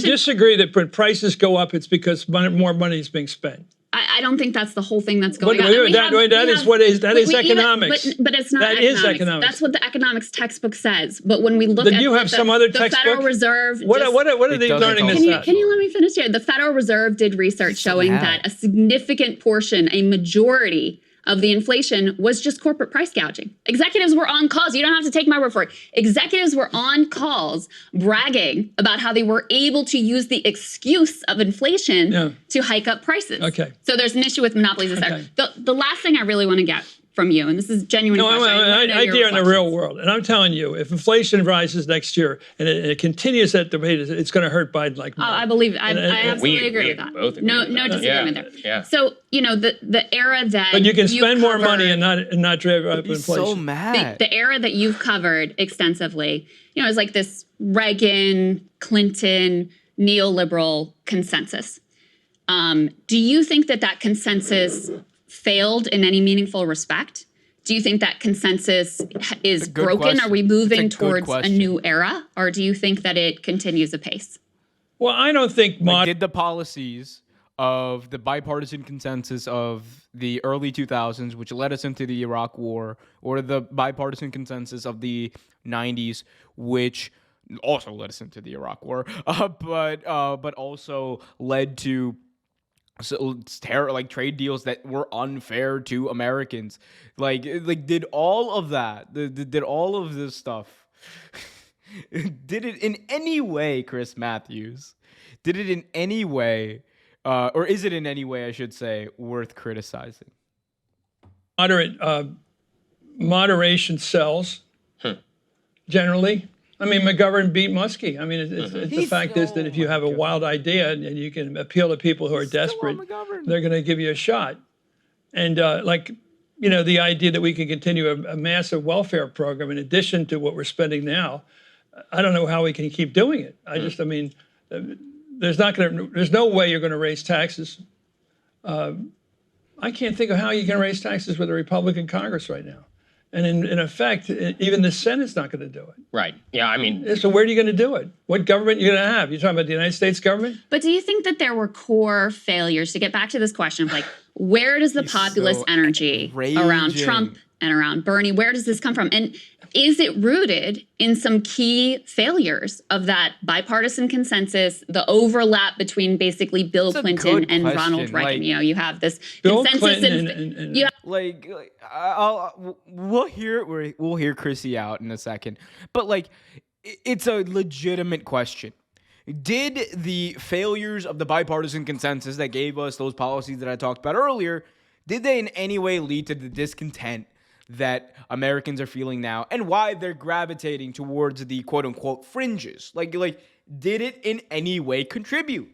disagree that when prices go up, it's because more money is being spent. I don't think that's the whole thing that's going on. That is economics. But it's not that economics. Is economics. That's what the economics textbook says. But when we look at you have some other the textbook? Federal Reserve, what are they learning this at? Can you let me finish here? The Federal Reserve did research showing that a significant portion, a majority of the inflation was just corporate price gouging. Executives were on calls. You don't have to take my word for it. Executives were on calls bragging about how they were able to use the excuse of inflation to hike up prices. Okay. So there's an issue with monopolies. Okay. The last thing I really want to get from you, and this is genuine question. I deal in the real world, and I'm telling you, if inflation rises next year and it continues at the rate, it's going to hurt Biden like mad. I believe I absolutely agree with that. Both no disagreement there. Yeah. So the era that but you can spend more money and not drive up inflation. So mad. The era that you've covered extensively, is like this Reagan, Clinton, neoliberal consensus. Do you think that consensus failed in any meaningful respect? Do you think that consensus is broken? Question. Are we moving towards a new era? Or do you think that it continues apace? Well, I don't think... did the policies of the bipartisan consensus of the early 2000s, which led us into the Iraq War, or the bipartisan consensus of the 90s, which also led us into the Iraq War, but also led to trade deals that were unfair to Americans. Did all of that, did all of this stuff, did it in any way, Chris Mathews, did it in any way, or is it in any way, I should say, worth criticizing? Moderation sells, generally. I mean, McGovern beat Muskie. I mean, the fact is that if you have a wild idea and you can appeal to people who are desperate, they're going to give you a shot. And the idea that we can continue a massive welfare program in addition to what we're spending now, I don't know how we can keep doing it. There's no way you're going to raise taxes. I can't think of how you can raise taxes with a Republican Congress right now. And in effect, even the Senate's not going to do it. Right. Yeah, I mean... So where are you going to do it? What government are you going to have? You're talking about the United States government? But do you think that there were core failures, to get back to this question of where does the populist energy around Trump and around Bernie, where does this come from? And is it rooted in some key failures of that bipartisan consensus, the overlap between basically Bill Clinton and Ronald Reagan? You have this Bill consensus. Clinton we'll hear Chrissy out in a second, but it's a legitimate question. Did the failures of the bipartisan consensus that gave us those policies that I talked about earlier, did they in any way lead to the discontent that Americans are feeling now, and why they're gravitating towards the quote-unquote fringes? Did it in any way contribute?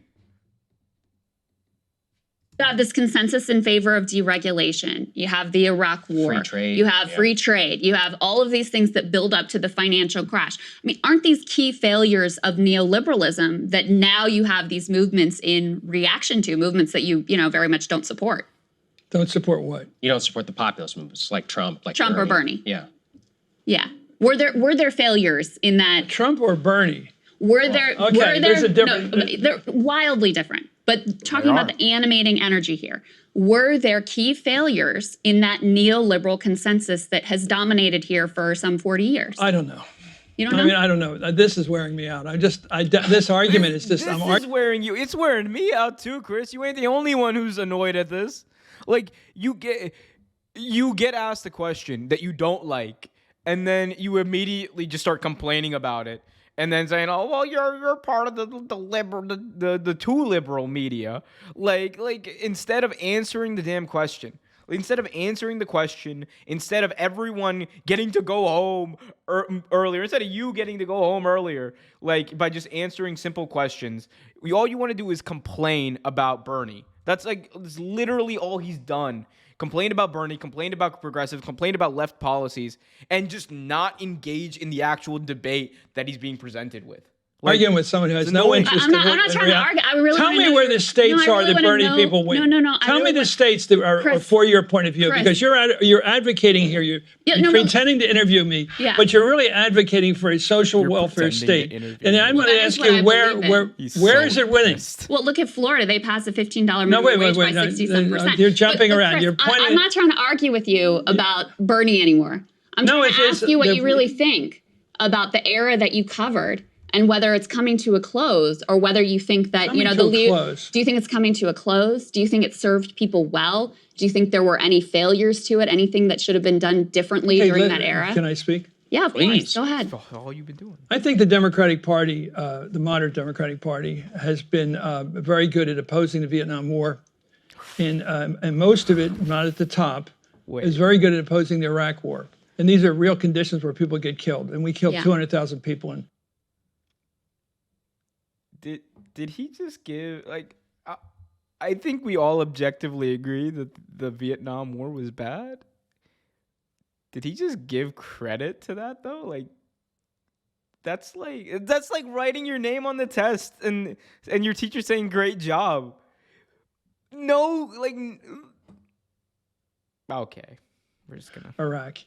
You have this consensus in favor of deregulation. You have the Iraq War. Free trade. You have free trade. You have all of these things that build up to the financial crash. I mean, aren't these key failures of neoliberalism that now you have these movements in reaction to, movements that you very much don't support? Don't support what? You don't support the populist movements like Trump, or Bernie. Yeah. Yeah. Were there failures in that? Trump or Bernie? There's a difference. No, they're wildly different. But talking about the animating energy here, were there key failures in that neoliberal consensus that has dominated here for some 40 years? I don't know. You don't know? I mean, I don't know. This is wearing me out. This argument is just... This is wearing you. It's wearing me out too, Chris. You ain't the only one who's annoyed at this. You get asked a question that you don't like, and then you immediately just start complaining about it. and then saying, "Oh, well, you're part of the liberal, the too liberal media." Like instead of answering the damn question, instead of answering the question, instead of everyone getting to go home earlier, instead of you getting to go home earlier, like by just answering simple questions, all you want to do is complain about Bernie. That's literally all he's done. Complained about Bernie, complained about progressives, complained about left policies, and just not engage in the actual debate that he's being presented with. Arguing with someone who has no interest I'm not trying to argue. I really tell wanna me know where the states are that Bernie people win. No. Tell me the states that are for your point of view, Chris. because you're advocating here. You're pretending to interview me, but you're really advocating for a social welfare state. And I'm going to ask you where is it winning? Well, look at Florida. They passed a $15 minimum wage by 67%. You're jumping around. Chris, You're pointing. I'm not trying to argue with you about Bernie anymore. I'm trying to ask you what you really think about the era that you covered, and whether it's coming to a close, or whether you think that do you think it's coming to a close? Do you think it served people well? Do you think there were any failures to it? Anything that should have been done differently during that era? Can I speak? Yeah, please. Go ahead. All you've been doing. I think the Democratic Party, the modern Democratic Party, has been very good at opposing the Vietnam War, and most of it, not at the top, is very good at opposing the Iraq War. And these are real conditions where people get killed, and we killed 200,000 people in. Did he just give I think we all objectively agree that the Vietnam War was bad. Did he just give credit to that though? That's like writing your name on the test and your teacher saying great job. No, okay. We're just gonna Iraq.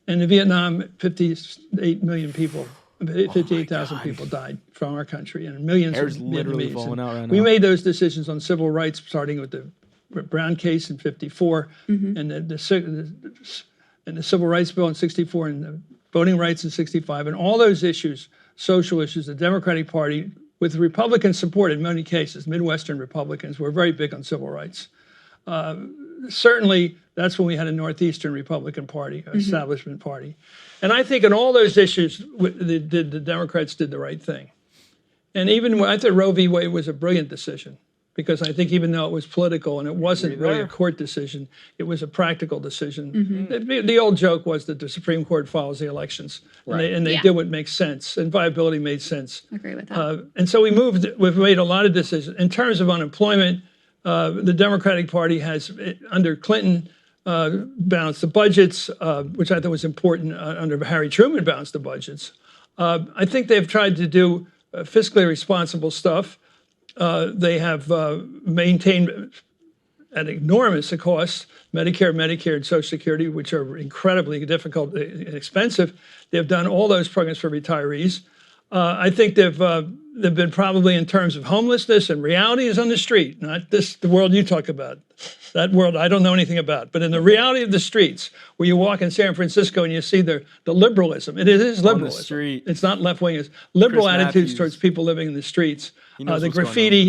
And in Vietnam, 58 million people. 58,000 people died from our country, and millions of literally falling out right now. We made those decisions on civil rights, starting with the Brown case in '54, and the Civil Rights Bill in '64, and the voting rights in '65, and all those issues, social issues. The Democratic Party, with Republican support in many cases, Midwestern Republicans, were very big on civil rights. Certainly, that's when we had a Northeastern Republican Party, establishment party. And I think in all those issues, the Democrats did the right thing. And even I thought Roe v. Wade was a brilliant decision, because I think even though it was political and it wasn't really a court decision, it was a practical decision. The old joke was that the Supreme Court follows the elections, and they did what makes sense, and viability made sense. I agree with that. And so we've made a lot of decisions. In terms of unemployment, the Democratic Party has, under Clinton, balanced the budgets, which I thought was important. Under Harry Truman, balanced the budgets. I think they've tried to do fiscally responsible stuff. They have maintained at enormous cost Medicare, and Social Security, which are incredibly difficult and expensive. They've done all those programs for retirees. I think they've been probably, in terms of homelessness, and reality is on the street, not the world you talk about. That world I don't know anything about. But in the reality of the streets, where you walk in San Francisco and you see the liberalism, it is liberalism. On the street. It's not left-wing. It's liberal Chris attitudes Mathews. Towards people living in the streets. The graffiti,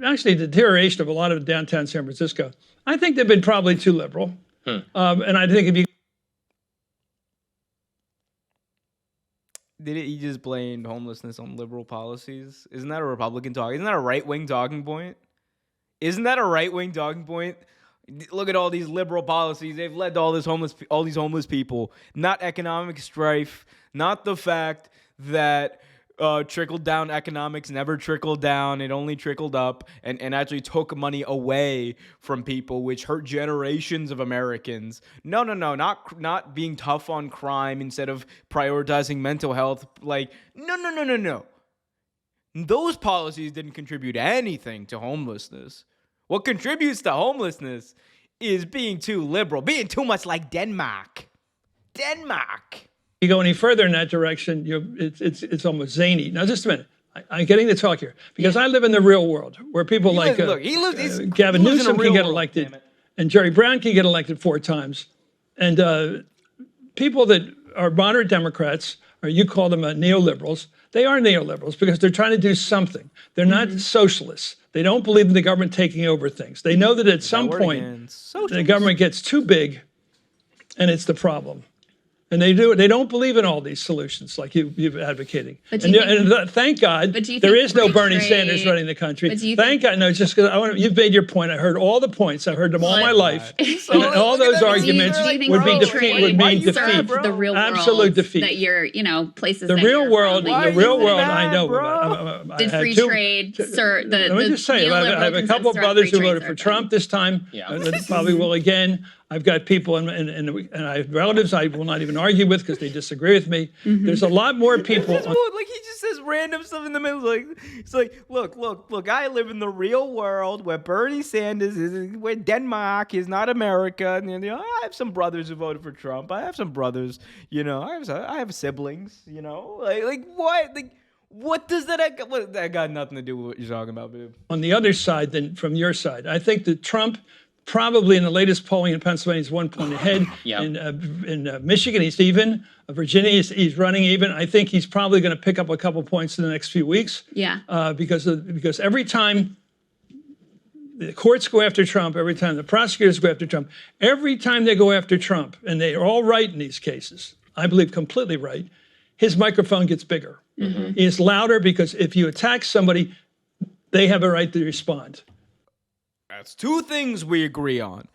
actually the deterioration of a lot of downtown San Francisco. I think they've been probably too liberal. And I think if you... Did he just blame homelessness on liberal policies? Isn't that a Republican talk? Isn't that a right-wing talking point? Isn't that a right-wing talking point? Look at all these liberal policies. They've led to all these homeless people. Not economic strife. Not the fact that trickle-down economics never trickled down. It only trickled up and actually took money away from people, which hurt generations of Americans. No. Not being tough on crime instead of prioritizing mental health. No. Those policies didn't contribute anything to homelessness. What contributes to homelessness is being too liberal, being too much like Denmark. You go any further in that direction, it's almost zany. Now, just a minute. I'm getting to talk here because I live in the real world where people Gavin Newsom can get elected, and Jerry Brown can get elected 4 times, and people that are moderate Democrats, or you call them neoliberals, they are neoliberals because they're trying to do something. They're not socialists. They don't believe in the government taking over things. They know that at some point the government gets too big, and it's the problem. And they don't believe in all these solutions like you've advocating. But Thank God but do you there think is no free Bernie trade- Sanders running the country. but do you Thank think- God. No, just because you've made your point. I heard all the points. I heard them all my life. So And all look at those that. arguments Do you think would be free defeat. trade Would Why mean you mad, defeat. bro? the real Absolute world defeat. that you're, places The that real you're world. fondly Why The are real you world. mad, I know. bro? I Did had free two- trade, sir? Let me just say, I have a couple of brothers who voted for Trump this time. Yeah. Probably will again. I've got people and I have relatives I will not even argue with because they disagree with me. There's a lot more people. Like he just says random stuff in the middle. It's like, look. I live in the real world where Bernie Sanders is, where Denmark is not America. And I have some brothers who voted for Trump. I have some brothers. I have siblings. Like what? Like what does that? What, that got nothing to do with what you're talking about, babe. On the other side than from your side, I think that Trump. Probably in the latest polling in Pennsylvania, he's 1 point ahead. Yep. In Michigan, he's even. Virginia, he's running even. I think he's probably going to pick up a couple points in the next few weeks. Yeah. Because every time the courts go after Trump, every time the prosecutors go after Trump, every time they go after Trump, and they are all right in these cases, I believe completely right, his microphone gets bigger. Mm-hmm. He is louder because if you attack somebody, they have a right to respond. That's two things we agree on.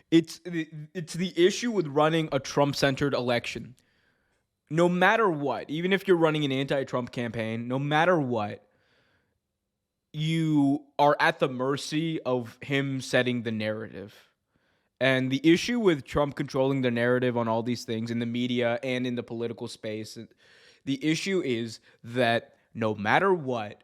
It's the issue with running a Trump-centered election. No matter what, even if you're running an anti-Trump campaign, no matter what, you are at the mercy of him setting the narrative. And the issue with Trump controlling the narrative on all these things in the media and in the political space, the issue is that no matter what,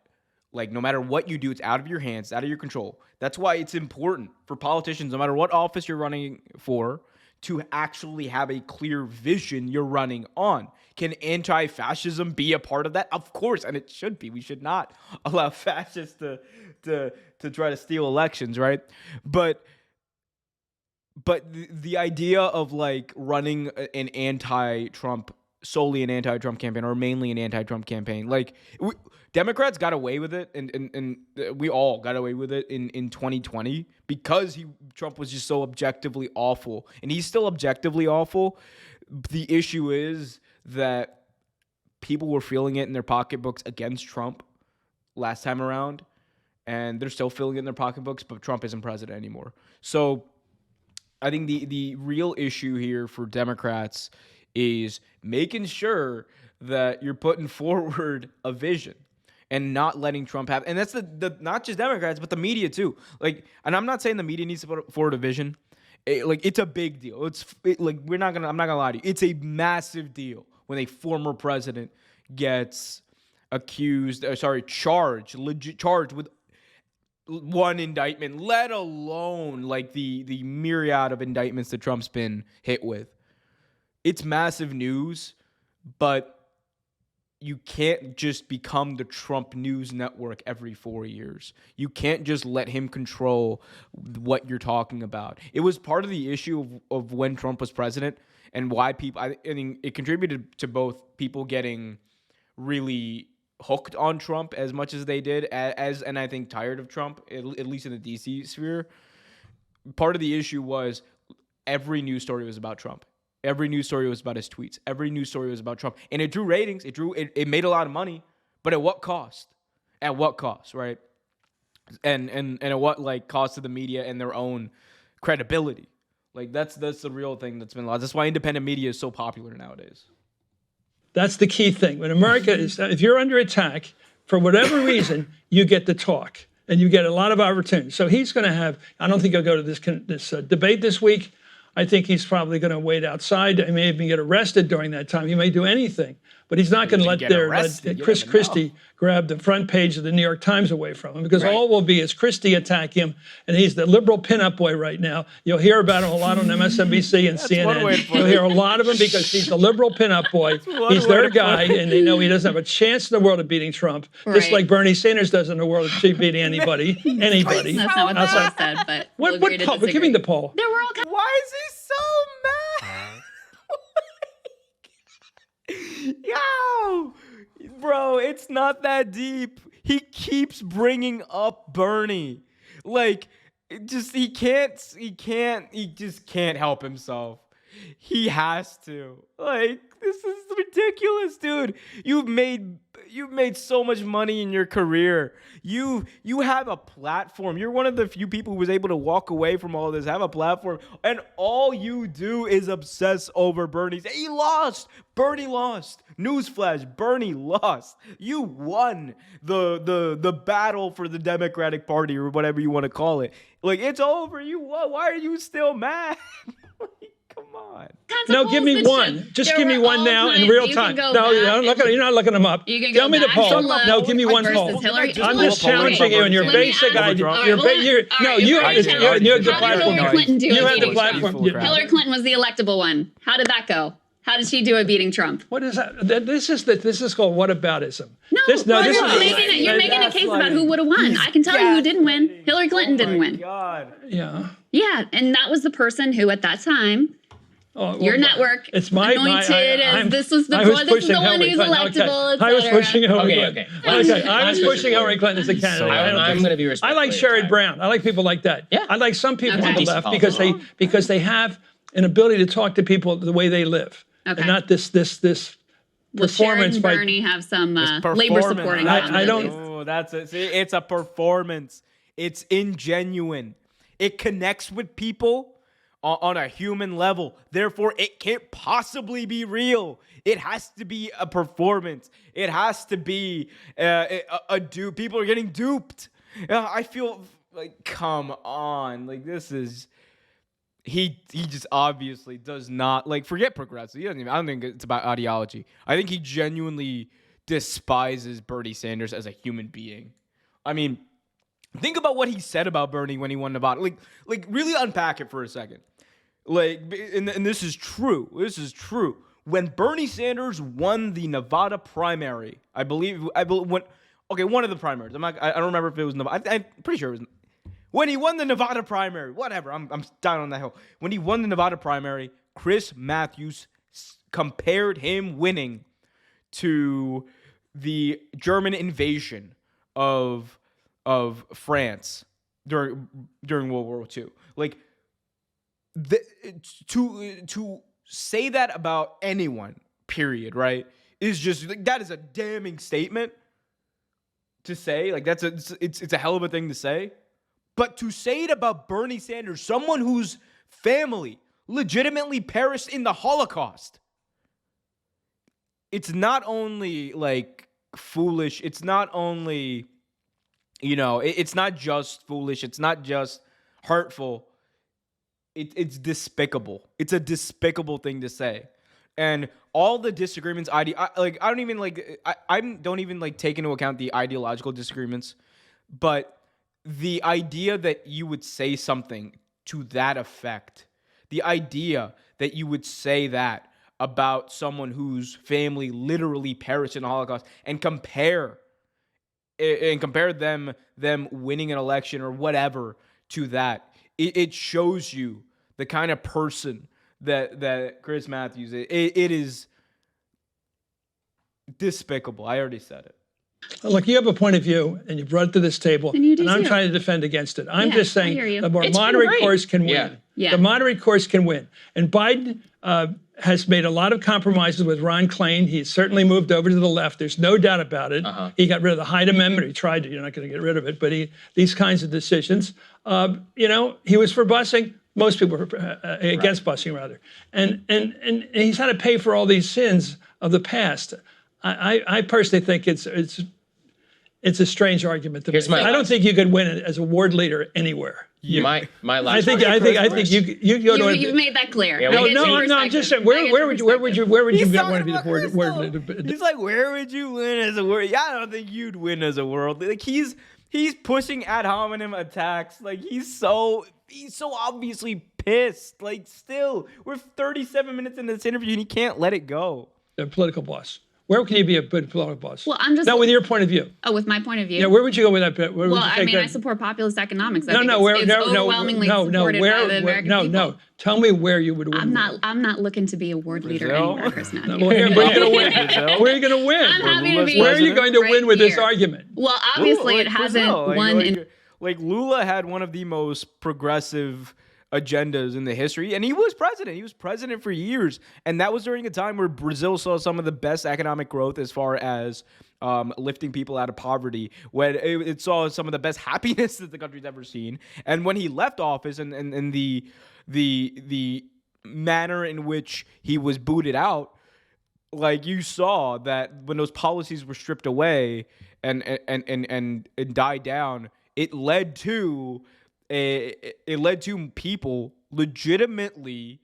no matter what you do, it's out of your hands, out of your control. That's why it's important for politicians, no matter what office you're running for, to actually have a clear vision you're running on. Can anti-fascism be a part of that? Of course, and it should be. We should not allow fascists to try to steal elections, right? But the idea of running an anti-Trump, solely an anti-Trump campaign, or mainly an anti-Trump campaign, Democrats got away with it, and we all got away with it in 2020 because Trump was just so objectively awful, and he's still objectively awful. The issue is that people were feeling it in their pocketbooks against Trump last time around, and they're still feeling it in their pocketbooks, but Trump isn't president anymore. So I think the real issue here for Democrats is making sure that you're putting forward a vision and not letting Trump have, and that's the not just Democrats, but the media too. And I'm not saying the media needs to put forward a vision. It's a big deal. I'm not gonna lie to you. It's a massive deal when a former president gets charged with one indictment, let alone the myriad of indictments that Trump's been hit with. It's massive news, but you can't just become the Trump news network every 4 years. You can't just let him control what you're talking about. It was part of the issue of when Trump was president and why I mean, it contributed to both people getting really hooked on Trump as much as they did, and I think tired of Trump, at least in the DC sphere. Part of the issue was every news story was about Trump. Every news story was about his tweets. Every news story was about Trump. And it drew ratings. It made a lot of money. But at what cost? At what cost, right? And at what cost to the media and their own credibility? That's the real thing that's been lost. That's why independent media is so popular nowadays. That's the key thing. When America is, if you're under attack, for whatever reason, you get to talk. And you get a lot of opportunities. So he's going to have, I don't think he'll go to this debate this week. I think he's probably going to wait outside. He may even get arrested during that time. He may do anything, but he's not going to let Chris Christie grab the front page of the New York Times away from him, because all will be is Christie attack him, and he's the liberal pinup boy right now. You'll hear about him a lot on MSNBC and CNN. You'll hear a lot of him because he's the liberal pinup boy. He's their guy, and they know he doesn't have a chance in the world of beating Trump, just like Bernie Sanders does in the world of beating anybody. That's not what the poll said, but what poll? Give me the poll. There were all kinds. Why is he so mad? Yo, bro, it's not that deep. He keeps bringing up Bernie. He just can't help himself. He has to. Like, this is ridiculous, dude. You've made so much money in your career. You have a platform. You're one of the few people who was able to walk away from all this, have a platform, and all you do is obsess over Bernie. He lost. Bernie lost. Newsflash, Bernie lost. You won the battle for the Democratic Party, or whatever you want to call it. Like, it's over. You won. Why are you still mad? Like, come on. No, give me one. Just give me one now in real time. No, you're not looking them up. Tell me the poll. No, give me one poll. I'm just challenging you on your basic idea. You have the platform. You have the platform. Hillary Clinton was the electable one. How did that go? How did she do at beating Trump? What is that? This is called whataboutism. You're making a case about who would have won. I can tell you who didn't win. Hillary Clinton didn't win. God. Yeah. Yeah, and that was the person who, at that time, your network anointed as this was the one who's electable. I was pushing Hillary Clinton. Okay. I was pushing Hillary Clinton as a candidate. I'm going to be respectful. I like Sherrod Brown. I like people like that. Yeah. I like some people on the left because they have an ability to talk to people the way they live, and not this performance. Sharon and Bernie have some labor supporting. I don't. Oh, that's it. See, it's a performance. It's ingenuine. It connects with people on a human level. Therefore, it can't possibly be real. It has to be a performance. It has to be a dupe. People are getting duped. I feel like, come on. Like, this is... He just obviously does not... Like, forget progressive. I don't think it's about ideology. I think he genuinely despises Bernie Sanders as a human being. I mean... Think about what he said about Bernie when he won Nevada. Like really unpack it for a second. Like, and this is true. This is true. When Bernie Sanders won the Nevada primary, I believe one of the primaries. I don't remember if it was Nevada. I'm pretty sure it was. When he won the Nevada primary, whatever. I'm down on that hill. When he won the Nevada primary, Chris Mathews compared him winning to the German invasion of France during World War II. Like, to say that about anyone, period, right, is just like, that is a damning statement to say. Like, it's a hell of a thing to say. But to say it about Bernie Sanders, someone whose family legitimately perished in the Holocaust, it's not only like foolish, it's not only... it's not just foolish. It's not just hurtful. It's despicable. It's a despicable thing to say. And all the disagreements, I don't even take into account the ideological disagreements, but the idea that you would say something to that effect, the idea that you would say that about someone whose family literally perished in the Holocaust and compare them winning an election or whatever to that, it shows you the kind of person that Chris Mathews is. It is despicable. I already said it. Look, you have a point of view, and you brought it to this table, and I'm trying to defend against it. I'm just saying the more moderate course can win. Yeah. The moderate course can win. And Biden has made a lot of compromises with Ron Klain. He's certainly moved over to the left. There's no doubt about it. He got rid of the Hyde Amendment. He tried to. You're not going to get rid of it. But these kinds of decisions, he was for busing. Most people were against busing, rather. And he's had to pay for all these sins of the past. I personally think it's a strange argument to make. I don't think you could win as a ward leader anywhere. My last. I think you go to. You've made that clear. No. I'm just saying. Where would you want to be the ward leader? He's like, where would you win as a ward? Yeah, I don't think you'd win as a world. Like, he's pushing ad hominem attacks. Like, he's so obviously pissed. Like, still, we're 37 minutes into this interview and he can't let it go. The political boss. Where can you be a good political boss? Well, I'm just... Now, with your point of view. Oh, with my point of view? Yeah, where would you go with that? I support populist economics. I think it's overwhelmingly supported by the American people. No. Tell me where you would win. I'm not looking to be a ward leader anymore, Chris Matthews. Where are you going to win? Where are you going to win? I'm happy to be. Where are you going to win with this argument? Well, obviously it hasn't won. Like Lula had one of the most progressive agendas in the history. And he was president. He was president for years. And that was during a time where Brazil saw some of the best economic growth as far as lifting people out of poverty, when it saw some of the best happiness that the country's ever seen. And when he left office and the manner in which he was booted out, like, you saw that when those policies were stripped away and died down, it led to people legitimately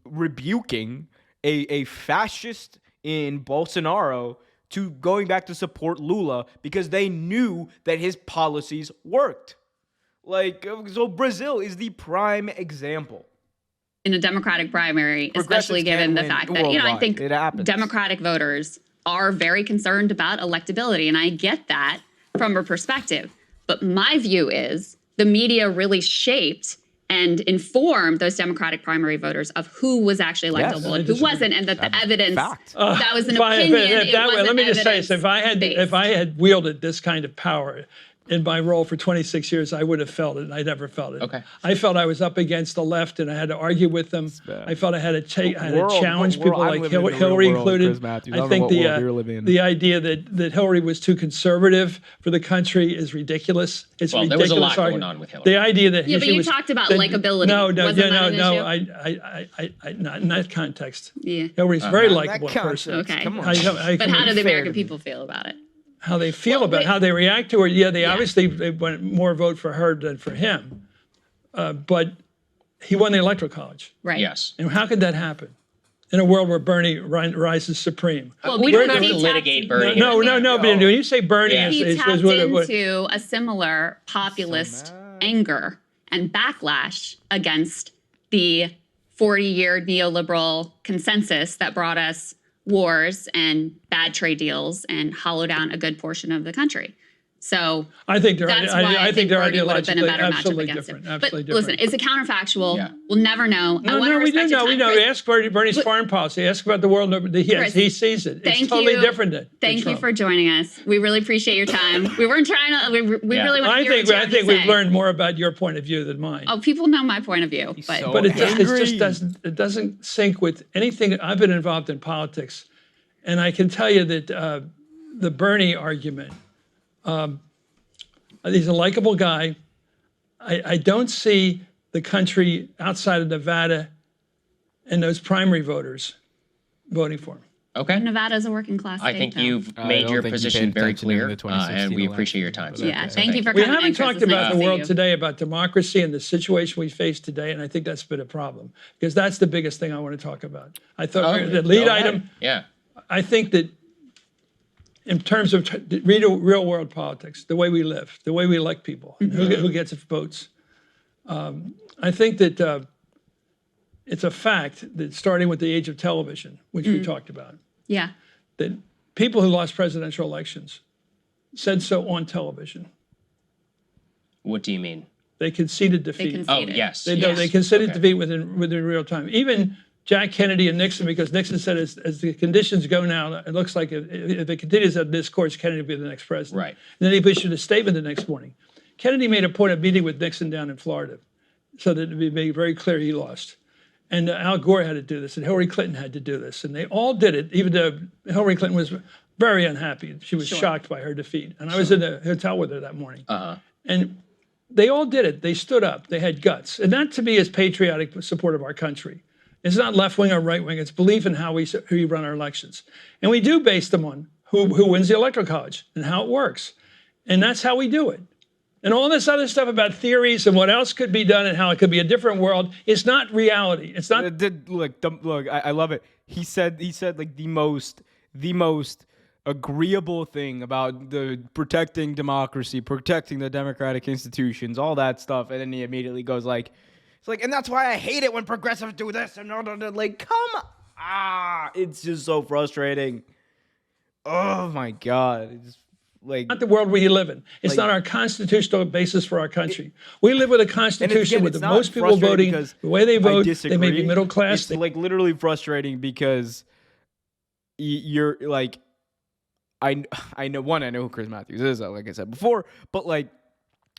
rebuking a fascist in Bolsonaro to going back to support Lula because they knew that his policies worked. Like, so Brazil is the prime example. In a Democratic primary, especially Progressives given can the win fact that, I worldwide. think It happens. Democratic voters are very concerned about electability. And I get that from a perspective. But my view is the media really shaped and informed those Democratic primary voters of who was actually electable and who wasn't, and that the evidence, that was an opinion, Let me just say this, if evidence-based. I had wielded this kind of power in my role for 26 years, I would have felt it, and I never felt it. Okay. I felt I was up against the left, and I had to argue with them. I felt I had to challenge people like Hillary included. I think the idea that Hillary was too conservative for the country is ridiculous. It's ridiculous. There was a lot going on with Hillary. The idea that Yeah, but you talked about likability. Wasn't that an issue? Not in that context. Yeah. Hillary's a very likable person. Okay. Come on. But how do the American people feel about it? How they feel about it, how they react to her. Yeah, they obviously they went more vote for her than for him. But he won the Electoral College. Right. Yes. And how could that happen in a world where Bernie rises supreme? Well, We because don't have he to tapped- litigate Bernie. No, but when you say Bernie, Yeah. He is tapped what into a similar populist anger and backlash against the 40-year neoliberal consensus that brought us wars and bad trade deals and hollowed out a good portion of the country. So I think they're that's why I think they're Bernie would have been a ideologically better matchup absolutely against different. him. Absolutely But different. listen, it's a counterfactual. Yeah. We'll never know. No, we do know. We know. Ask Bernie's foreign policy. Ask about the world. Chris, He sees it. thank It's totally you. different than Thank you Trump. for joining us. We really appreciate your time. We weren't trying to. We Yeah. really want to I hear what you think have to we've say. learned more about your point of view than mine. Oh, people know my point of view, but so But it angry. just doesn't sync with anything. I've been involved in politics, and I can tell you that the Bernie argument. He's a likable guy. I don't see the country outside of Nevada and those primary voters voting for him. Okay. Nevada's a working class state. I think though. you've I made don't your think you position paid very attention in clear, the 2016 and we election, appreciate your time. but Yeah, okay. thank you for We coming. haven't in, Chris. talked It's nice about to the see world you. today, about democracy and the situation we face today, and I think that's been a problem because that's the biggest thing I want to talk about. I thought the lead Go ahead. item. Yeah. I think that in terms of real world politics, the way we live, the way we elect people, and who gets votes, I think that it's a fact that starting with the age of television, which we talked about, Yeah. that people who lost presidential elections said so on television. What do you mean? They conceded They defeat. Oh, conceded. yes. They yes. they conceded Okay. defeat within real time. Even Jack Kennedy and Nixon, because Nixon said as the conditions go now, it looks like if it continues at this course, Kennedy will be the next president. Right. And then he issued a statement the next morning. Kennedy made a point of meeting with Nixon down in Florida so that it would be made very clear he lost. And Al Gore had to do this, and Hillary Clinton had to do this. And they all did it, even though Hillary Clinton was very unhappy. She was shocked by her defeat. And I was in the hotel with her that morning. And they all did it. They stood up. They had guts. And that, to me, is patriotic support of our country. It's not left wing or right wing. It's belief in how we run our elections. And we do base them on who wins the Electoral College and how it works. And that's how we do it. And all this other stuff about theories and what else could be done and how it could be a different world is not reality. It's not. Look, I love it. He said like the most agreeable thing about the protecting democracy, protecting the democratic institutions, all that stuff, and then he immediately goes like, it's like, and that's why I hate it when progressives do this and like, come on. It's just so frustrating. Oh my God. It's like Not the world we live in. It's not our constitutional basis for our country. We live with a constitution with it's the not most people frustrating voting because the way they I vote. They may be disagree. middle class. It's like literally frustrating because you're like, I know who Chris Mathews is, like I said before, but like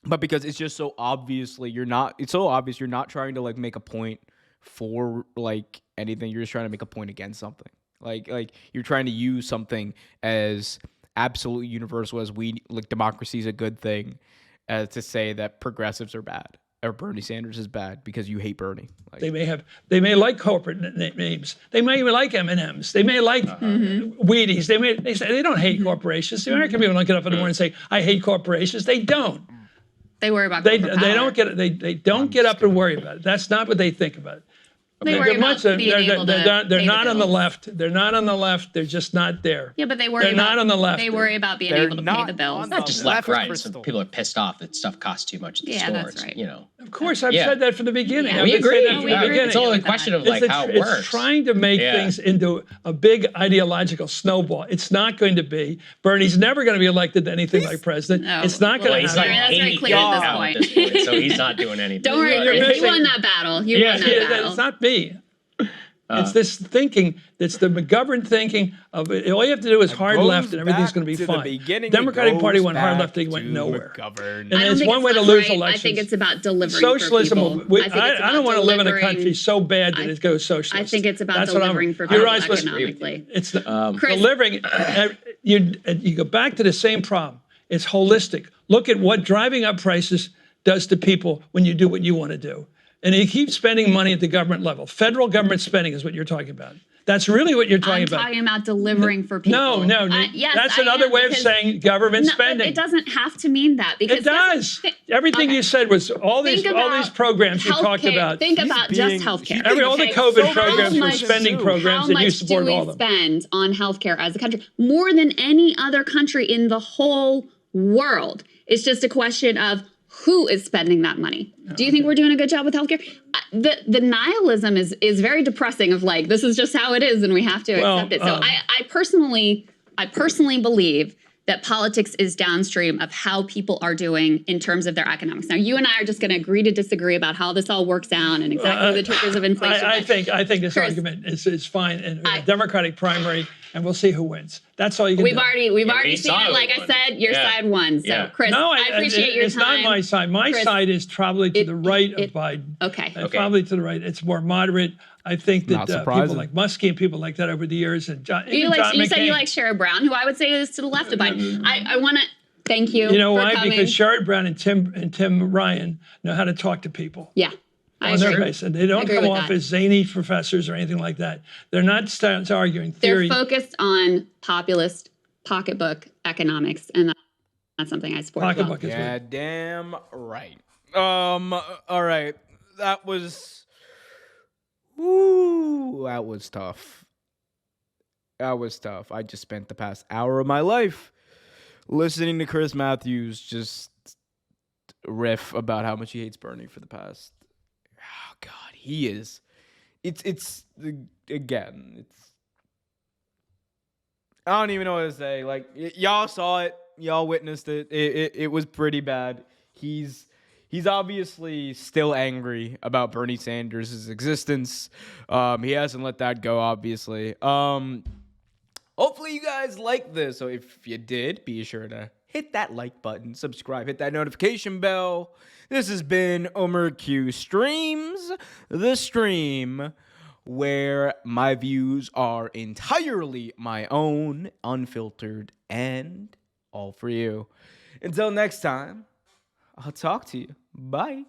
but because it's just so obviously it's so obvious you're not trying to like make a point for like anything. You're just trying to make a point against something. Like you're trying to use something as absolutely universal as democracy is a good thing, as to say that progressives are bad or Bernie Sanders is bad because you hate Bernie. Like, they may like corporate names. They may even like M&Ms. They may like Wheaties. They say they don't hate corporations. The American people don't get up in the morning and say, I hate corporations. They don't. They worry about They corporate power. don't get up and worry about it. That's not what they think about it. They worry about being able to they're pay not the on the bills. left. They're not on the left. They're just not there. Yeah, but they worry They're about not on the left. They worry about being They're able to pay not the bills. on Not just the left, left, right. Crystal. Some people are pissed off that stuff costs too much at the Yeah, stores. that's right. You know. Of course, I've Yeah. said that from the beginning. Yeah. I've We been saying agree. that from we the agree beginning. It's all a with question that. of like how it works. It's trying to make Yeah. things into a big ideological snowball. It's not going to be. Bernie's never going to be elected to anything like president. No. It's not Well, going He's to like happen. That's very 80 clear at this out point. at this point, so he's not doing anything. Don't worry, You're Chris. missing- You won that battle. You won that battle. It's not me. It's this thinking. It's the McGovern thinking of it. All you have to do is hard goes left, and everything's back going to be to the fine. beginning, Democratic it Party goes went hard back left, they went to nowhere. McGovern. And I don't it's think one way to left, lose right. elections. I think it's about delivering Socialism. for people. I don't want to live in a country so bad that I- it goes socialist. I think it's about That's what delivering for You're people right, listen, economically. It's Chris- delivering. You go back to the same problem. It's holistic. Look at what driving up prices does to people when you do what you want to do. And you keep spending money at the government level. Federal government spending is what you're talking about. That's really what you're talking I'm about. talking about delivering for people. No. Yes, That's I another am, way of because- saying government No, spending. but it doesn't have to mean that because It does. Everything you said was all these programs you talked healthcare. about. Think He's about being- just healthcare. All the Okay, COVID so programs how were much- spending programs, and you supported all How of much them. do we spend on healthcare as a country? More than any other country in the whole world. It's just a question of who is spending that money. Do you think we're doing a good job with healthcare? The nihilism is very depressing. Of like, this is just how it is, and we have to accept it. So I personally believe that politics is downstream of how people are doing in terms of their economics. Now, you and I are just going to agree to disagree about how this all works out and exactly the triggers of inflation. I think this Chris- argument is fine in a Democratic primary, and we'll see who wins. That's all you can We've do. already we seen saw it. Like who I won. said, your Yeah. side won. So, Yeah. Chris, No, I appreciate your it's time. not my side. My Chris, side is probably to the right of Biden. Okay. Probably to the right. It's more moderate. I think Not that people surprising. like Muskie and people like that over the years, and John, You even John said you McCain. like Sherrod Brown, who I would say is to the left of Biden. I want to thank you. You know for why? coming. Because Sherrod Brown and Tim Ryan know how to talk to people. Yeah. I On their agree. base, and they don't agree come with off that. as zany professors or anything like that. They're not arguing theory. They're focused on populist pocketbook economics, and that's something I support. as well. Pocketbook is Yeah, right. damn right. All right. That was tough. That was tough. I just spent the past hour of my life listening to Chris Mathews just riff about how much he hates Bernie for the past. Oh God, he is. It's again. I don't even know what to say. Like y'all saw it, y'all witnessed it. It was pretty bad. He's obviously still angry about Bernie Sanders' existence. He hasn't let that go, obviously. Hopefully you guys like this. So if you did, be sure to hit that like button, subscribe, hit that notification bell. This has been Omer Q Streams, the stream where my views are entirely my own, unfiltered, and all for you. Until next time, I'll talk to you. Bye.